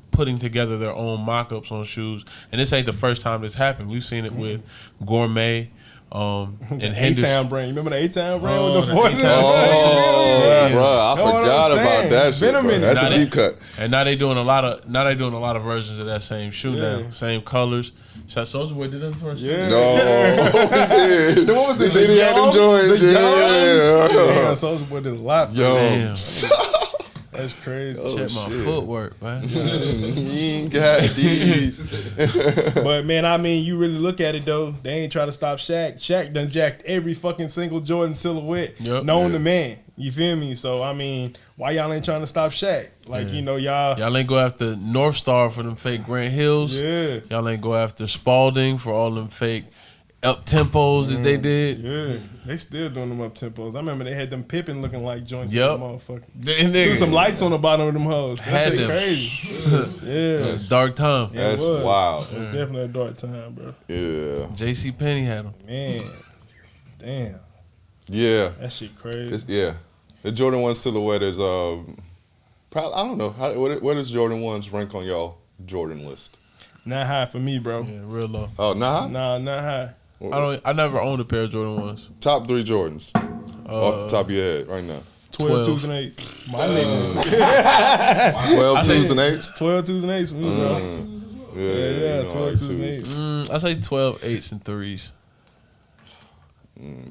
putting together their own mock-ups on shoes. And this ain't the first time this happened. We've seen it with Gourmet. And A-Town brand. You remember the A-Town brand with the 40? Bro, I forgot about that shit. Bro. That's a deep cut. And now they doing a lot of versions of that same shoe now, same colors. Soulja Boy did that first. Yeah. No, he did. What was Did he have them joints? Yeah, Soulja Boy did a lot. Yo. Damn. That's crazy. Check my footwork, man. He ain't got these. But man, I mean, you really look at it though. They ain't try to stop Shaq. Shaq done jacked every fucking single Jordan silhouette known to man. You feel me? So I mean, why y'all ain't trying to stop Shaq? Like you know, y'all ain't go after North Star for them fake Grant Hills. Yeah. Y'all ain't go after Spalding for all them fake up tempos that they did. Yeah, they still doing them up tempos. I remember they had them Pippin looking like joints. Yep. Motherfucker. Threw some lights on the bottom of them hoes. That shit them. crazy. Yeah. Dark time. Yeah, That's wild. It was definitely a dark time, bro. Yeah. J.C. Penney had them. Man, damn. Yeah. That shit crazy. The Jordan 1 silhouette is probably, I don't know, what does Jordan 1's rank on y'all Jordan list? Not high for me, bro. Yeah, real low. Oh, nah? Nah, not high. I never owned a pair of Jordan 1s. Top 3 Jordans off the top of your head right now. 12 twos and 8s. My nigga. 12 twos and 8s? 12 twos and 8s for me, bro. Yeah, 12 twos and 8s. I say 12 8s and 3s.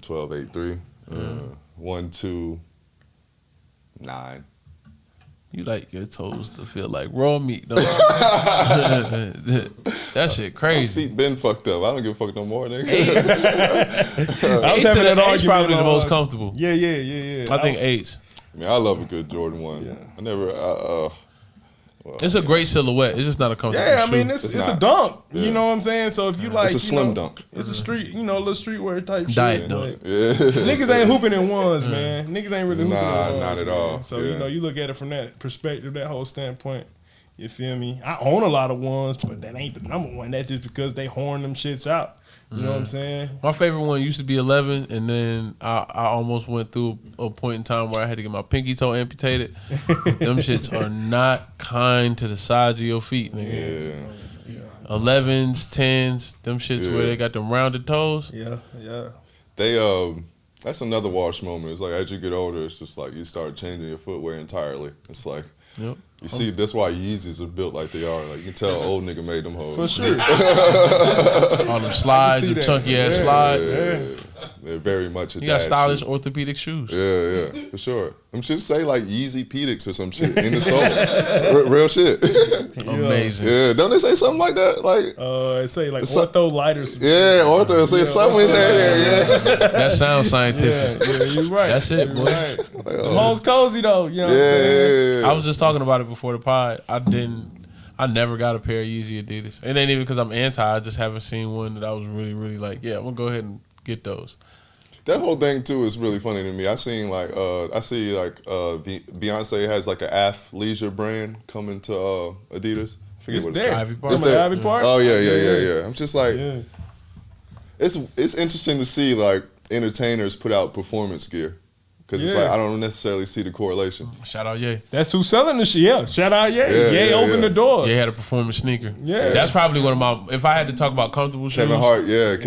12, 8, 3. 1, 2, 9. You like your toes to feel like raw meat, though. That shit My crazy. feet been fucked up. I don't give a fuck no more, nigga. I was having that Eight's probably argument the most comfortable. Yeah. I think 8s. I mean, I love a good Jordan 1. Yeah. I never, It's a great silhouette. It's just not a comfortable Yeah, I shoe. mean, it's not. a dunk. Yeah. You know what I'm saying? So if you like, it's a slim dunk. It's a street, a little streetwear type Diet shit. dunk. Like, Yeah. niggas ain't hooping in ones, man. Niggas ain't really hooping Nah, in ones. not at man. all. So, Yeah. you look at it from that perspective, that whole standpoint. You feel me? I own a lot of ones, but that ain't the number one. That's just because they horn them shits out. You know what I'm saying? My favorite one used to be 11, and then I almost went through a point in time where I had to get my pinky toe amputated. Them shits are not kind to the sides of your feet, nigga. Yeah. 11s, 10s, them shits where they got them rounded toes. Yeah. They, that's another wash moment. It's like as you get older, it's just like you start changing your footwear entirely. It's like, you see, that's why Yeezys are built like they are. Like you can tell old nigga made them hoes. For sure. All them slides, them chunky ass slides. They're very much a You got dad stylish shoe. orthopedic shoes. Yeah, for sure. Them should say like Yeezy Pedix or some shit in the sole. Real shit. Amazing. Yeah, don't they say something like that? Like, It say like It's ortho light or some yeah, ortho say something in there. Yeah. That sounds scientific. Yeah, you're right. That's it, You're boy. right. The home's cozy though. You know what I'm saying? Yeah. I was just talking about it before the pod. I never got a pair of Yeezy Adidas. It ain't even because I'm anti. I just haven't seen one that I was really, really like, yeah, I'm going to go ahead and get those. That whole thing too is really funny to me. I see Beyonce has like an athleisure brand coming to Adidas. I forget It's what there. Ivy Park. It's From there. Ivy Park? Oh yeah. I'm just like, Yeah. it's interesting to see like entertainers put out performance gear because it's Yeah. like I don't necessarily see the correlation. Shout out Ye. That's who's selling the shit. Yeah. Shout out Ye. Ye opened the door. Ye had a performance sneaker. Yeah. That's probably one of my, if I had to talk about comfortable shoes. Kevin Hart did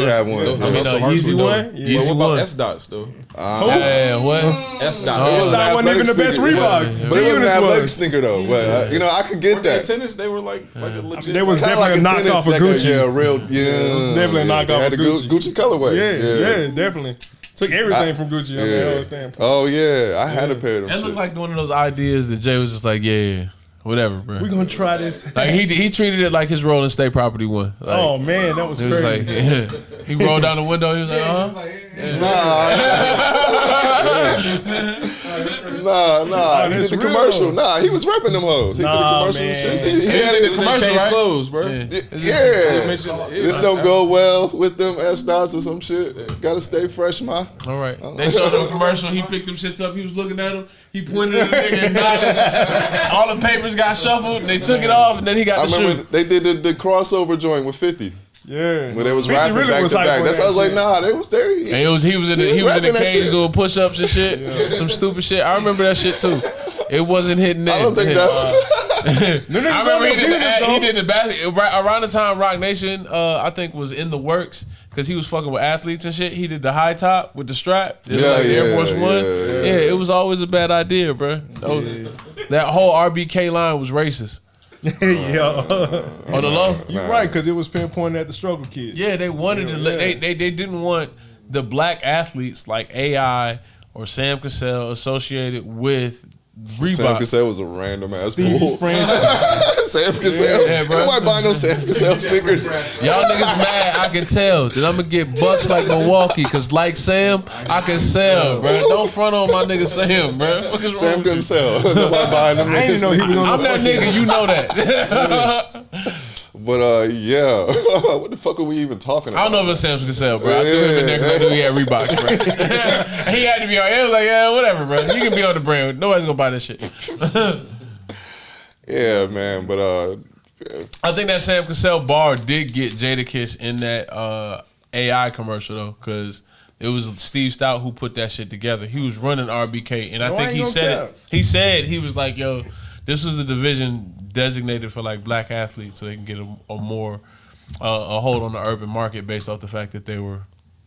have one. I mean, Those are hard Yeezy to one? do. Yeah. But Yeezy what about one. S dots though? Yeah, what? S It dots. was an That wasn't even the athletic best sneaker, Reebok. but it was an G-Units athletic was. sneaker though. But I could get That that. tennis, they were like a legit. They was Kinda definitely like a tennis, knockoff of like Gucci. it was definitely a knockoff They had of the Gucci. Gucci colorway. Yeah, definitely. Took everything from Gucci on that whole standpoint. Oh yeah, I had a pair of them. That looked shits. like one of those ideas that Jay was just like, yeah, whatever, bro. We're gonna try this. Like he treated it like his Rolling State property one. Like, Oh man, that was it was crazy. like, he rolled down the window. He was like, Nah. He did that's the real, commercial. though. Nah, he was repping them hoes. He did the Nah, commercial and man. shit. He had it It in was the in commercial, changed right? clothes, bro. Yeah. This don't go well with them S dots or some shit. Gotta stay fresh, ma. all right. They showed him a commercial. He picked them shits up. He was looking at them. He pointed at the nigga and nodded. All the papers got shuffled and they took it off and then he got I the remember shoe. they did the crossover joint with 50. Yeah. When they was 50 rapping really back was to hype back. on That's that how I was like, shit. nah, they was there. And he was in the rapping that cage shit. doing push-ups and shit. Some stupid shit. I remember that shit too. It wasn't hitting that. I don't think that was. I remember he did the basket around the time Rock Nation I think was in the works because he was fucking with athletes and shit. He did the high top with the strap. It was like Air Force One. Yeah, it was always a bad idea, bro. That whole RBK line was racist. Yeah. On the low. You're right, because it was pinpointed at the struggle kids. Yeah, they wanted to. They didn't want the black athletes like AI or Sam Cassell associated with Reebok. Sam Cassell was a random ass Stevie fool. Francis. Sam Cassell. Yeah, bro. Nobody buying no Sam Cassell sneakers. Y'all niggas mad, I can tell that I'm gonna get bucks like Milwaukee, cause like Sam, I can sell, bro. Don't front on my nigga Sam, bro. What is wrong Sam with couldn't you? sell. Nobody buying them I didn't know he was I'm that nigga, you know that. But yeah, what the fuck are we even talking about? I don't know if it's Sam Cassell, bro. I threw him in there because I knew he had Reeboks, bro. He had to be on. It was like, yeah, whatever, bro. You can be on the brand. Nobody's gonna buy that shit. Yeah, man. But I think that Sam Cassell bar did get Jadakiss in that AI commercial though, because it was Steve Stout who put that shit together. He was running RBK, and I think he said it. He said he was like, "Yo, this was a division designated for like black athletes, so they can get a more a hold on the urban market based off the fact that they were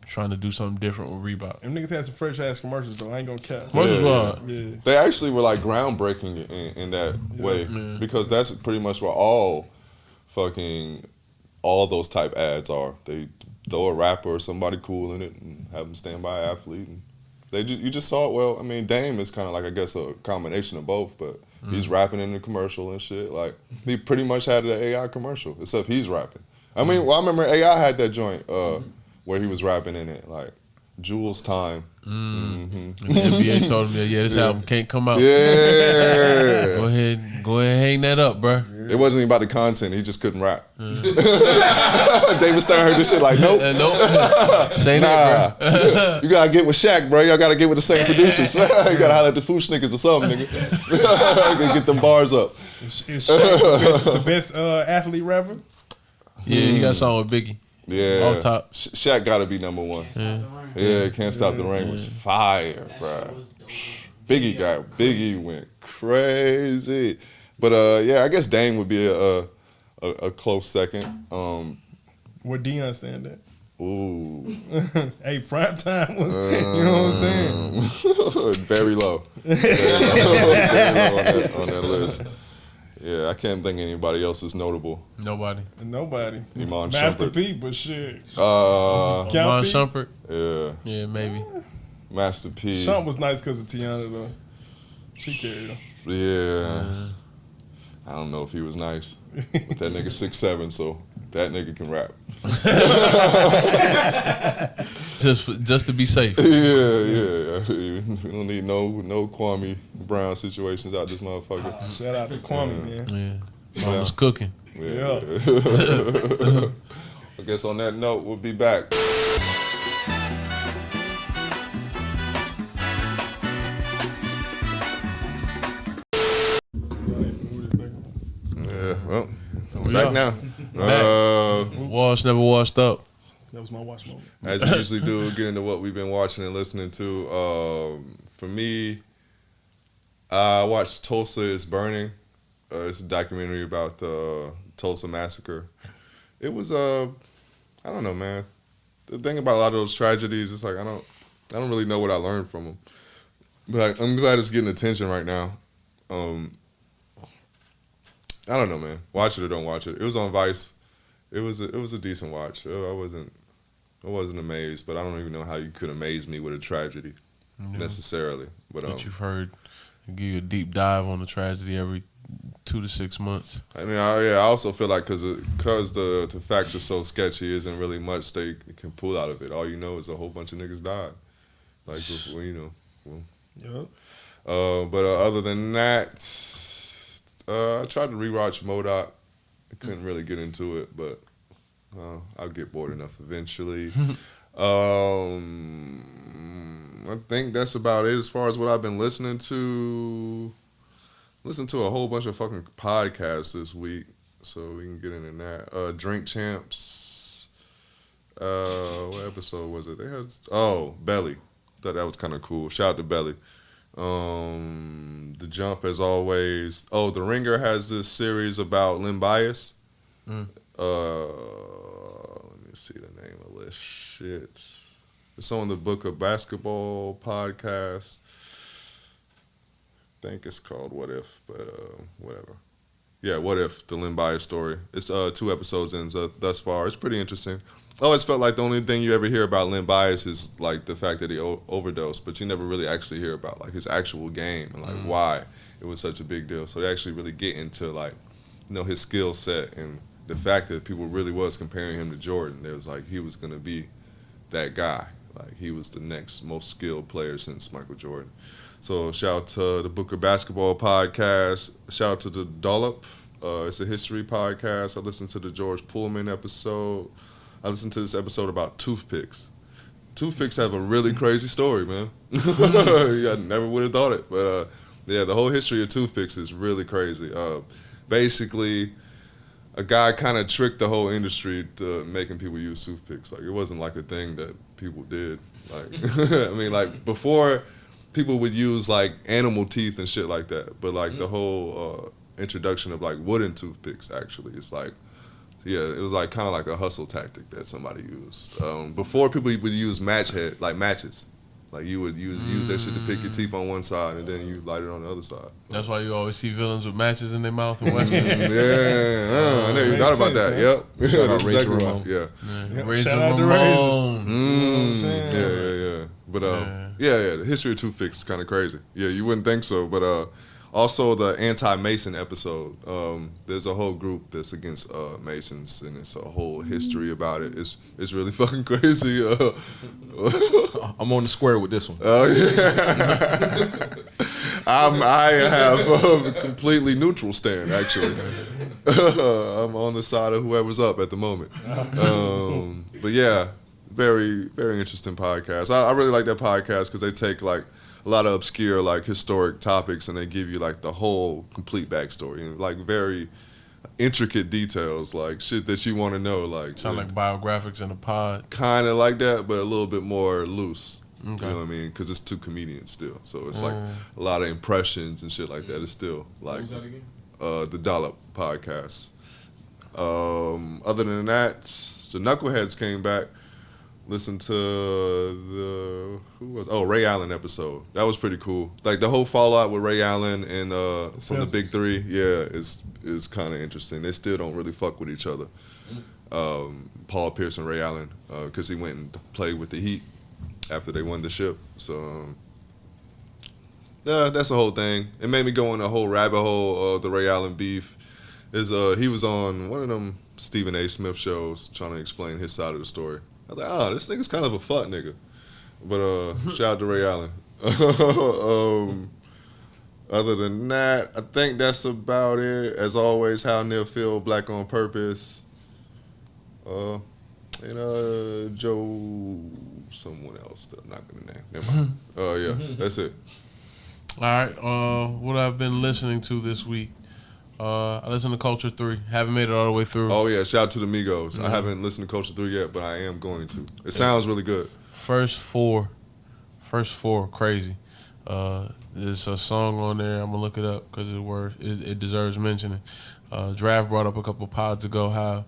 trying to do something different with Reebok." Them niggas had some fresh ass commercials though. I ain't gonna cap. Commercials were Yeah. they actually were like groundbreaking in that way because that's pretty much what all those type ads are. They throw a rapper or somebody cool in it and have them stand by an athlete. And you just saw it. Well, I mean, Dame is kind of like I guess a combination of both, but he's rapping in the commercial and shit. Like he pretty much had an AI commercial, except he's rapping. I mean, I remember AI had that joint where he was rapping in it, like Jules Time. And the NBA told him, "Yeah, this album can't come out. Yeah. Go ahead, hang that up, bro." It wasn't even about the content. He just couldn't rap. David Stern heard this shit like, nope. Nope. Say that, bro. You gotta get with Shaq, bro. Y'all gotta get with the same producers. You gotta holler at the Food Snickers or something, nigga. Get them bars up. Is Shaq the best athlete rapper? Yeah, he got a song with Biggie. Yeah. Off top. Shaq gotta be number one. Yeah, Can't Stop the Rain was fire, bro. Biggie went crazy. But yeah, I guess Dame would be a close second. Where Deion stand at? Ooh. Hey, prime time was, you know what I'm saying? Very low. Very low on that list. Yeah, I can't think anybody else is notable. Nobody. Nobody. Iman Master Shumpert. P, but shit. Iman Count P? Shumpert. Yeah, Yeah, maybe. Master P. Shump was nice because of Tiana, though. She carried him. Yeah. I don't know if he was nice. But that nigga 6'7", so that nigga can rap. just to be safe. Yeah. We don't need no Kwame Brown situations out this motherfucker. Shout out to Kwame, man. Yeah. Mom was cooking. Yeah. I guess on that note, we'll be back. Yeah, well, we back are. now. Wash never washed up. That was my watch moment. As we usually do, get into what we've been watching and listening to. For me, I watched Tulsa is Burning. It's a documentary about the Tulsa massacre. It was I don't know, man. The thing about a lot of those tragedies, it's like I don't really know what I learned from them. But I'm glad it's getting attention right now. I don't know, man. Watch it or don't watch it. It was on Vice. It was a decent watch. I wasn't amazed, but I don't even know how you could amaze me with a tragedy necessarily. But you've heard, they give you a deep dive on the tragedy every 2 to 6 months. I mean, I also feel like because the facts are so sketchy, isn't really much they can pull out of it. All you know is a whole bunch of niggas died. Like, well, you know. Well. Yep. But other than that, I tried to rewatch MODOK. I couldn't really get into it, but I'll get bored enough eventually. I think that's about it as far as what I've been listening to. Listen to a whole bunch of fucking podcasts this week, so we can get into that. Drink Champs. What episode was it? They had Belly. Thought that was kind of cool. Shout out to Belly. The Jump, as always. The Ringer has this series about Len Bias. Let me see the name of this shit. It's on the Book of Basketball podcast. I think it's called What If, but whatever. Yeah, What If, the Len Bias story. It's 2 episodes in thus far. It's pretty interesting. I always felt like the only thing you ever hear about Len Bias is like the fact that he overdosed, but you never really actually hear about like his actual game and like why it was such a big deal. So they actually really get into like, you know, his skill set and the fact that people really was comparing him to Jordan. It was like he was gonna be that guy. Like he was the next most skilled player since Michael Jordan. So shout out to the Book of Basketball podcast. Shout out to the Dollop. It's a history podcast. I listened to the George Pullman episode. I listened to this episode about toothpicks. Toothpicks have a really crazy story, man. I never would have thought it. But yeah, the whole history of toothpicks is really crazy. Basically, a guy kind of tricked the whole industry to making people use toothpicks. Like it wasn't like a thing that people did. Like I mean, like before, people would use like animal teeth and shit like that. But like the whole introduction of like wooden toothpicks, actually, it's like. Yeah, it was like kind of like a hustle tactic that somebody used. Before, people would use matches. Like you would use that shit to pick your teeth on one side and then you light it on the other side. That's why you always see villains with matches in their mouth and Western. I never even thought about that. Yep. Shout out That's Razor exactly Ramon. right. Yeah. Razor Shout out to Ramon. Yeah. But the history of toothpicks is kind of crazy. Yeah, you wouldn't think so, but also the anti-Mason episode. There's a whole group that's against Masons, and it's a whole history about it. It's really fucking crazy. I'm on the square with this one. Oh yeah. I have a completely neutral stand. Actually, I'm on the side of whoever's up at the moment. But yeah, very very interesting podcast. I really like that podcast because they take like a lot of obscure like historic topics and they give you like the whole complete backstory and like very intricate details, like shit that you want to know. Like Sound like biographics in a pod. kind of like that, but a little bit more loose. Okay. You know what I mean? Because it's 2 comedians still, so it's like a lot of impressions and shit like that. It's still like What was that again? The Dollop podcast. Other than that, the Knuckleheads came back. Listened to Ray Allen episode. That was pretty cool. Like the whole fallout with Ray Allen and from the Big Three, is kind of interesting. They still don't really fuck with each other. Paul Pierce and Ray Allen, because he went and played with the Heat after they won the ship. So that's the whole thing. It made me go in a whole rabbit hole of the Ray Allen beef. He was on one of them Stephen A. Smith shows trying to explain his side of the story. I was like, this nigga's kind of a fuck nigga. But shout out to Ray Allen. Other than that, I think that's about it. As always, How Neil Feel, Black on Purpose. Joe, someone else that I'm not gonna name. Never mind. Yeah, that's it. All right. What I've been listening to this week. I listened to Culture 3. Haven't made it all the way through. Oh yeah, shout out to the Migos. I haven't listened to Culture 3 yet, but I am going to. It sounds really good. First four, crazy. There's a song on there. I'm gonna look it up because it deserves mentioning. Draft brought up a couple pods ago how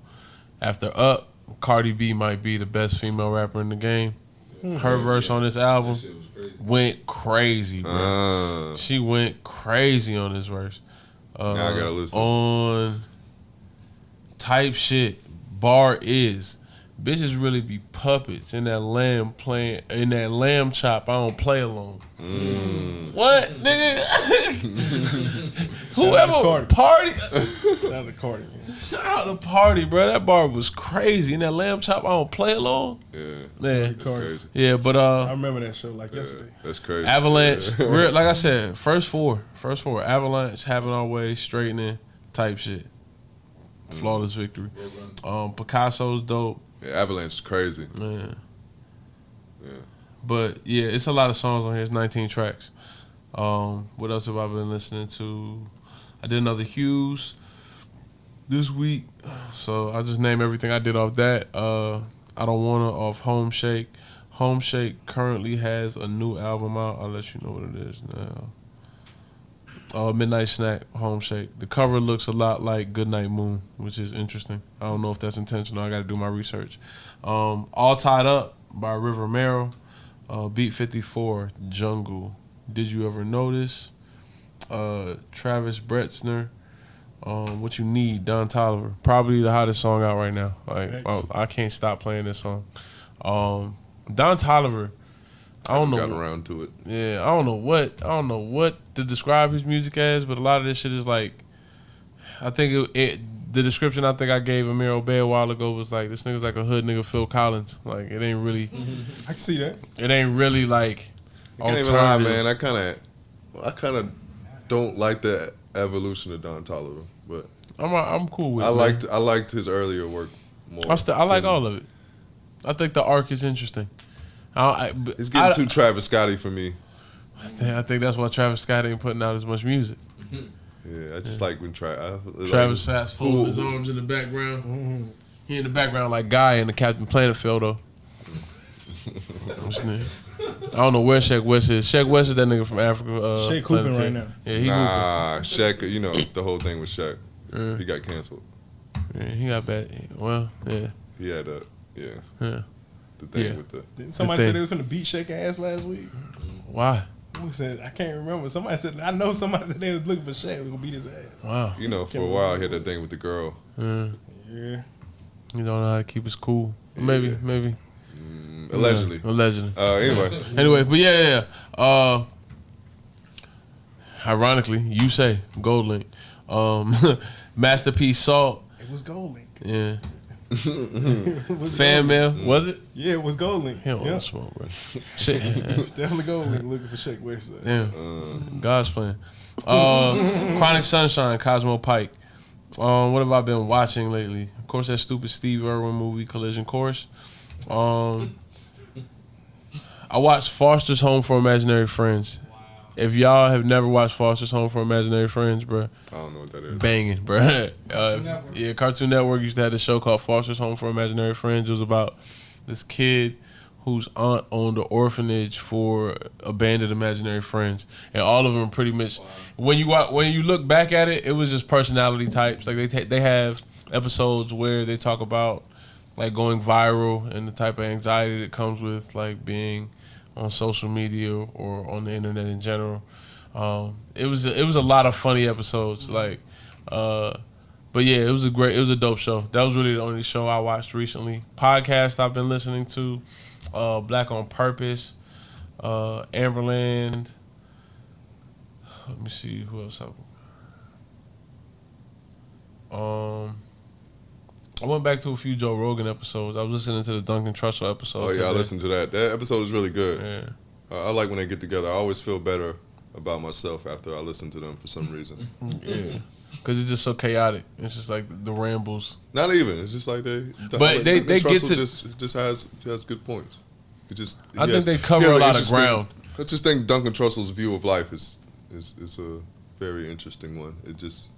after Up, Cardi B might be the best female rapper in the game. Her verse on this album went crazy, bro. She went crazy on this verse. Now I gotta listen. On type shit, bar is bitches really be puppets in that lamb chop. I don't play alone. What, nigga? Whoever party. Shout out to Cardi, man. Shout out to Party, bro. That bar was crazy. In that lamb chop, I don't play alone. Yeah, man. Crazy. Yeah, but I remember that show like yesterday. That's crazy. Avalanche, like I said, first four. Avalanche, Having Our Way, Straightening, type shit. Flawless victory. Picasso's dope. Yeah, Avalanche is crazy. Man. Yeah. But yeah, it's a lot of songs on here. It's 19 tracks. What else have I been listening to? I did another Hughes this week, so I'll just name everything I did off that. I Don't Wanna off Home Shake. Home Shake currently has a new album out. I'll let you know what it is now. Midnight Snack, Home Shake. The cover looks a lot like Goodnight Moon, which is interesting. I don't know if that's intentional. I got to do my research. All Tied Up by River Merrill. Beat 54, Jungle. Did You Ever Notice? Travis Bretzner. What You Need, Don Toliver. Probably the hottest song out right now. I can't stop playing this song. Don Toliver. I don't know. Got around to it. Yeah, I don't know what to describe his music as, but a lot of this shit is like, I think the description I think I gave Amir Obey a while ago was like, this nigga's like a hood nigga Phil Collins. Like, it ain't really. I can see that. It ain't really like. I can't even lie, man. I kind of don't like the evolution of Don Toliver, but I'm cool with it. I liked his earlier work more. I like all of it. I think the arc is interesting. It's getting too Travis Scotty for me. I think that's why Travis Scott ain't putting out as much music. Yeah, I just like when Travis Scott's folding his arms in the background. He in the background like Guy in the Captain Planet photo. I don't know where Sheck West is. Sheck West is that nigga from Africa. Sheck hooping right now. Yeah, he hooping. Sheck, you know the whole thing with Sheck. He got canceled. Yeah, he got bad. Well, yeah. He had the thing with the. Didn't somebody say they was gonna beat Sheck ass last week? Why? Who said? I can't remember. Somebody said. I know somebody said they was looking for Sheck. We gonna beat his ass. Wow. You know, for a while he had that thing with the girl. Yeah. You don't know how to keep us cool. Maybe. Allegedly. Anyway, but yeah. Ironically, you say Gold Link. Masterpiece Salt. It was Gold Link. Yeah. Fan mail, was it? Yeah, it was Gold Link. He don't want to smoke, bro. Shit. It's definitely Gold Link looking for Sheck West. Yeah. God's plan. Chronic Sunshine, Cosmo Pike. What have I been watching lately? Of course, that stupid Steve Irwin movie, Collision Course. I watched Foster's Home for Imaginary Friends. Wow. If y'all have never watched Foster's Home for Imaginary Friends, bro, I don't know what that is. Banging, bro. Cartoon Network used to have this show called Foster's Home for Imaginary Friends. It was about this kid whose aunt owned an orphanage for abandoned imaginary friends, and all of them pretty much. When you look back at it, it was just personality types. Like they have episodes where they talk about like going viral and the type of anxiety that comes with like being on social media or on the internet in general. It was a lot of funny episodes. Like, but yeah, it was a dope show. That was really the only show I watched recently. Podcast I've been listening to, Black on Purpose, Amberland. Let me see who else I went back to a few Joe Rogan episodes. I was listening to the Duncan Trussell episode. Oh yeah, today. I listened to that. That episode is really good. Yeah. I like when they get together. I always feel better about myself after I listen to them for some reason. Yeah, because it's just so chaotic. It's just like the rambles. Not even. It's just like they get to just has good points. I think they cover a lot of ground. I just think Duncan Trussell's view of life is a very interesting one. It just.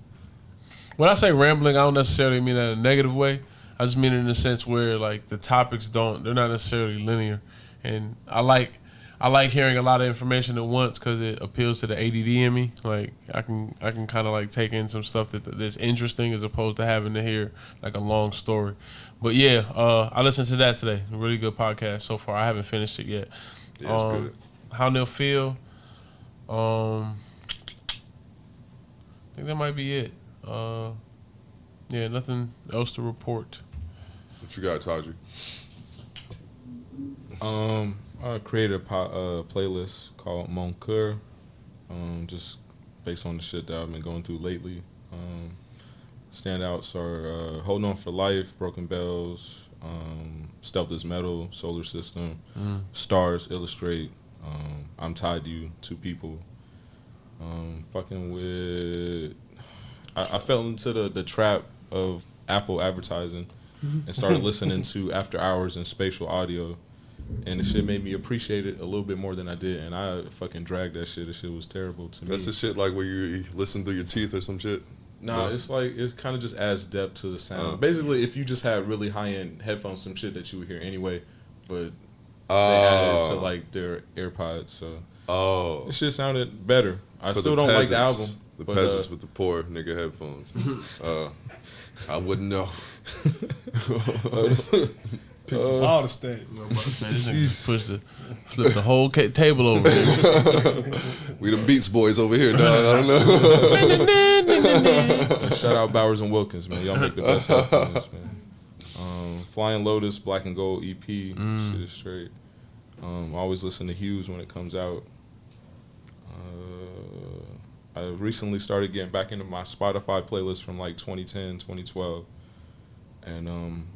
When I say rambling, I don't necessarily mean that in a negative way. I just mean it in the sense where like the topics they're not necessarily linear, and I like hearing a lot of information at once because it appeals to the ADD in me. Like I can kind of like take in some stuff that's interesting as opposed to having to hear like a long story. But yeah, I listened to that today. A really good podcast so far. I haven't finished it yet. Yeah, it's good. How Neil feel? I think that might be it. Yeah, nothing else to report. What you got, Taji? I created a playlist called Mon Coeur, just based on the shit that I've been going through lately. Standouts are Holding On For Life, Broken Bells, Stealth is Metal, Solar System, Stars, Illustrate, I'm Tied to You, Two People. Fucking with... I fell into the trap of Apple advertising and started listening to After Hours and Spatial Audio, and the shit made me appreciate it a little bit more than I did, and I fucking dragged that shit. The shit was terrible to me. That's the shit like where you listen through your teeth or some shit? Nah, it's like, it kind of just adds depth to the sound. Basically, if you just had really high-end headphones, some shit that you would hear anyway, but they added it to like their AirPods, so this shit sounded better. I still don't like the album. The peasants with the poor nigga headphones. I wouldn't know. All the state. This nigga flip the whole table over. We the Beats Boys over here, dog. I don't know. Shout out Bowers and Wilkins, man. Y'all make the best headphones, man. Flying Lotus, Black and Gold EP. Shit is straight. Always listen to Hughes when it comes out. I recently started getting back into my Spotify playlist from like 2010, 2012. And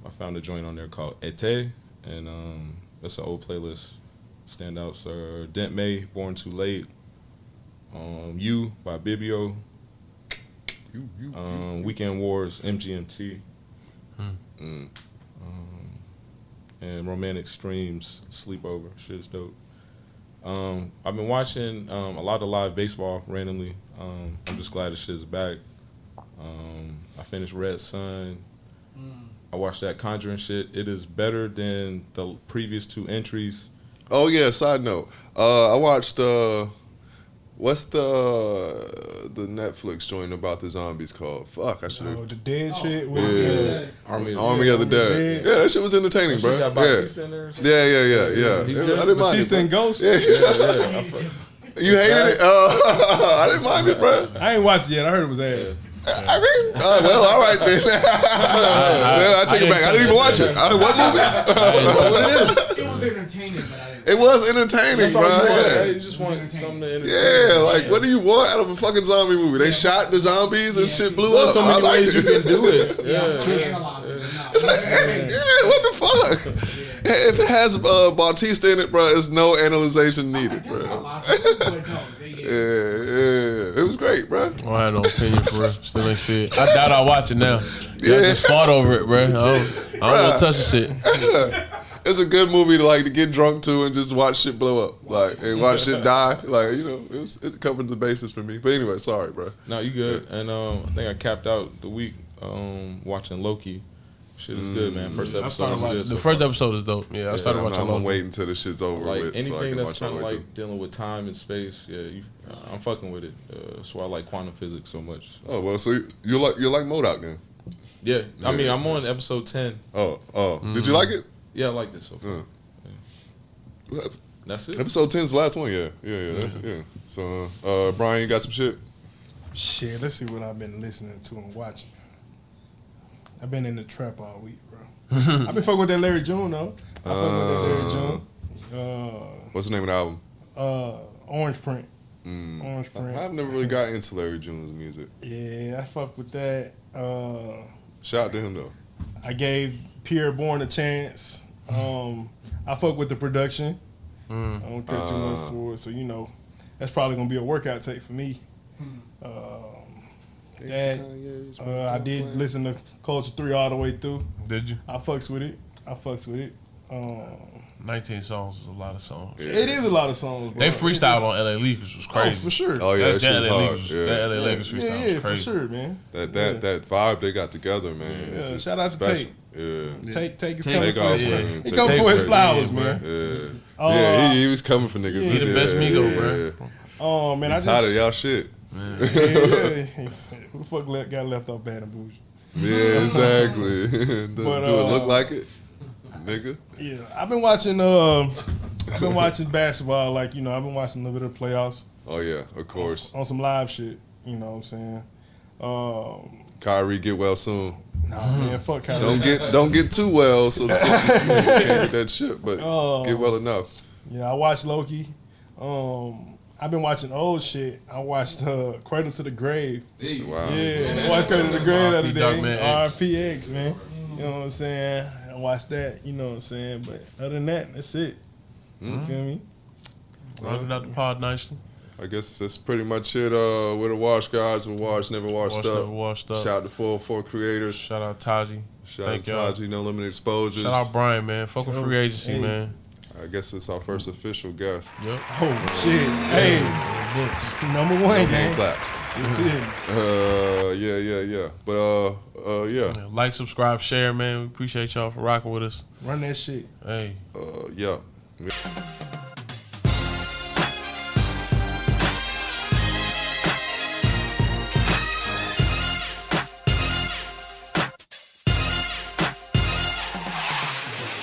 I found a joint on there called Ete. And that's an old playlist. Standouts are Dent May, Born Too Late. You by Bibio. Weekend Wars, MGMT. And Romantic Streams, Sleepover. Shit's dope. I've been watching a lot of live baseball randomly. I'm just glad the shit's back. I finished Red Sun. I watched that Conjuring shit. It is better than the previous two entries. Oh yeah, side note. I watched what's the Netflix joint about the zombies called? Fuck, I should have. The dead shit with Army of the Dead. Yeah, that shit was entertaining, bro. Got Bautista in there or something? Yeah. He's I good. didn't mind Batista it. and Ghost. Yeah. You hated it? I didn't mind it, bro. I ain't watched it yet. I heard it was ass. I mean, well, all right then. I take it back. I didn't even watch it. What movie? It was entertaining, but I didn't. It was entertaining, bro. Yeah. You just want something to entertain. Yeah, like what do you want out of a fucking zombie movie? They shot the zombies and shit blew There's up. so many ways you can do it. It's like, yeah, what the fuck? If it has Bautista in it, bro, there's no analyzation needed, bro. Yeah, it was great, bro. I had no opinion for real. Still ain't see it. I doubt I'll watch it now. Y'all just fought over it, bro. I don't want to touch the shit. It's a good movie to get drunk to and just watch shit blow up, and watch shit die. It covered the bases for me. But anyway, sorry, bro. No, you good. And I think I capped out the week watching Loki. Shit is good, man. First episode is good. The first episode is dope. Yeah, I started watching Loki. I'm waiting until the shit's over with. Anything that's kind of like dealing with time and space, I'm fucking with it. That's why I like quantum physics so much. Oh well, so you like MODOK then? Yeah, I Yeah. mean, I'm on episode 10. Did you like it? Yeah, I like this so far. That's it. Episode 10 is the last one. Yeah. That's it. Yeah. So, Brian, you got some shit? Shit, let's see what I've been listening to and watching. I've been in the trap all week, bro. I've been fucking with that Larry June though. I fuck with that Larry June. What's the name of the album? Orange Print. Orange Print. I've never really got into Larry June's music. Yeah, I fuck with that. Shout out to him though. I gave Pierre Bourne a chance. I fuck with the production. I don't care too much for it, so you know that's probably gonna be a workout tape for me. I did listen to Culture 3 all the way through. Did you? I fucks with it. 19 songs is a lot of songs. Yeah. It is a lot of songs, bro. They freestyled on LA League, which was crazy. Oh, for sure. Oh yeah, That that shit was LA League hard. was, Yeah. that LA Lakers freestyle was for crazy. sure, man. That vibe they got together, man. Yeah, just shout out to special. Tate. Yeah. Take his Take coming for off, his man. He coming for his flowers, man. Yeah, he was coming for niggas. He the best Migo, bro. Oh man, I Tired of just y'all shit. yeah. Who the fuck got left off Bad and Bougie? Yeah, exactly. Do But, it look like it, nigga? Yeah, I've been watching basketball. Like I've been watching a little bit of the playoffs Oh yeah, of course. on some live shit. You know what I'm saying? Kyrie get well soon. Nah, man, fuck Kyrie. Don't get too well, so the Sixers can't get that shit. But get well enough. Yeah, I watched Loki. I've been watching old shit. I watched Cradle to the Grave. Wow. Yeah, I watched Cradle to the Grave the other R.I.P. Dark day. Man X. RPX, man. You know what I'm saying? I watched that. You know what I'm saying? But other than that, that's it. You feel me? Rounding out the pod nicely. I guess that's pretty much it. We're the Wash Guys. We're Washed, Never Washed Up. Never washed up. Shout out to 404 creators. Shout out Taji. Shout out Thank to y'all. Taji, No Limited Exposures. Shout out Brian, man. Fuck with free agency, Hey. man. I guess it's our first official guest. Yep. Oh, shit. Hey, Books. number one, No game gang. claps. Yeah. Yeah. But yeah. Like, subscribe, share, man. We appreciate y'all for rocking with us. Run that shit. Hey. Yeah.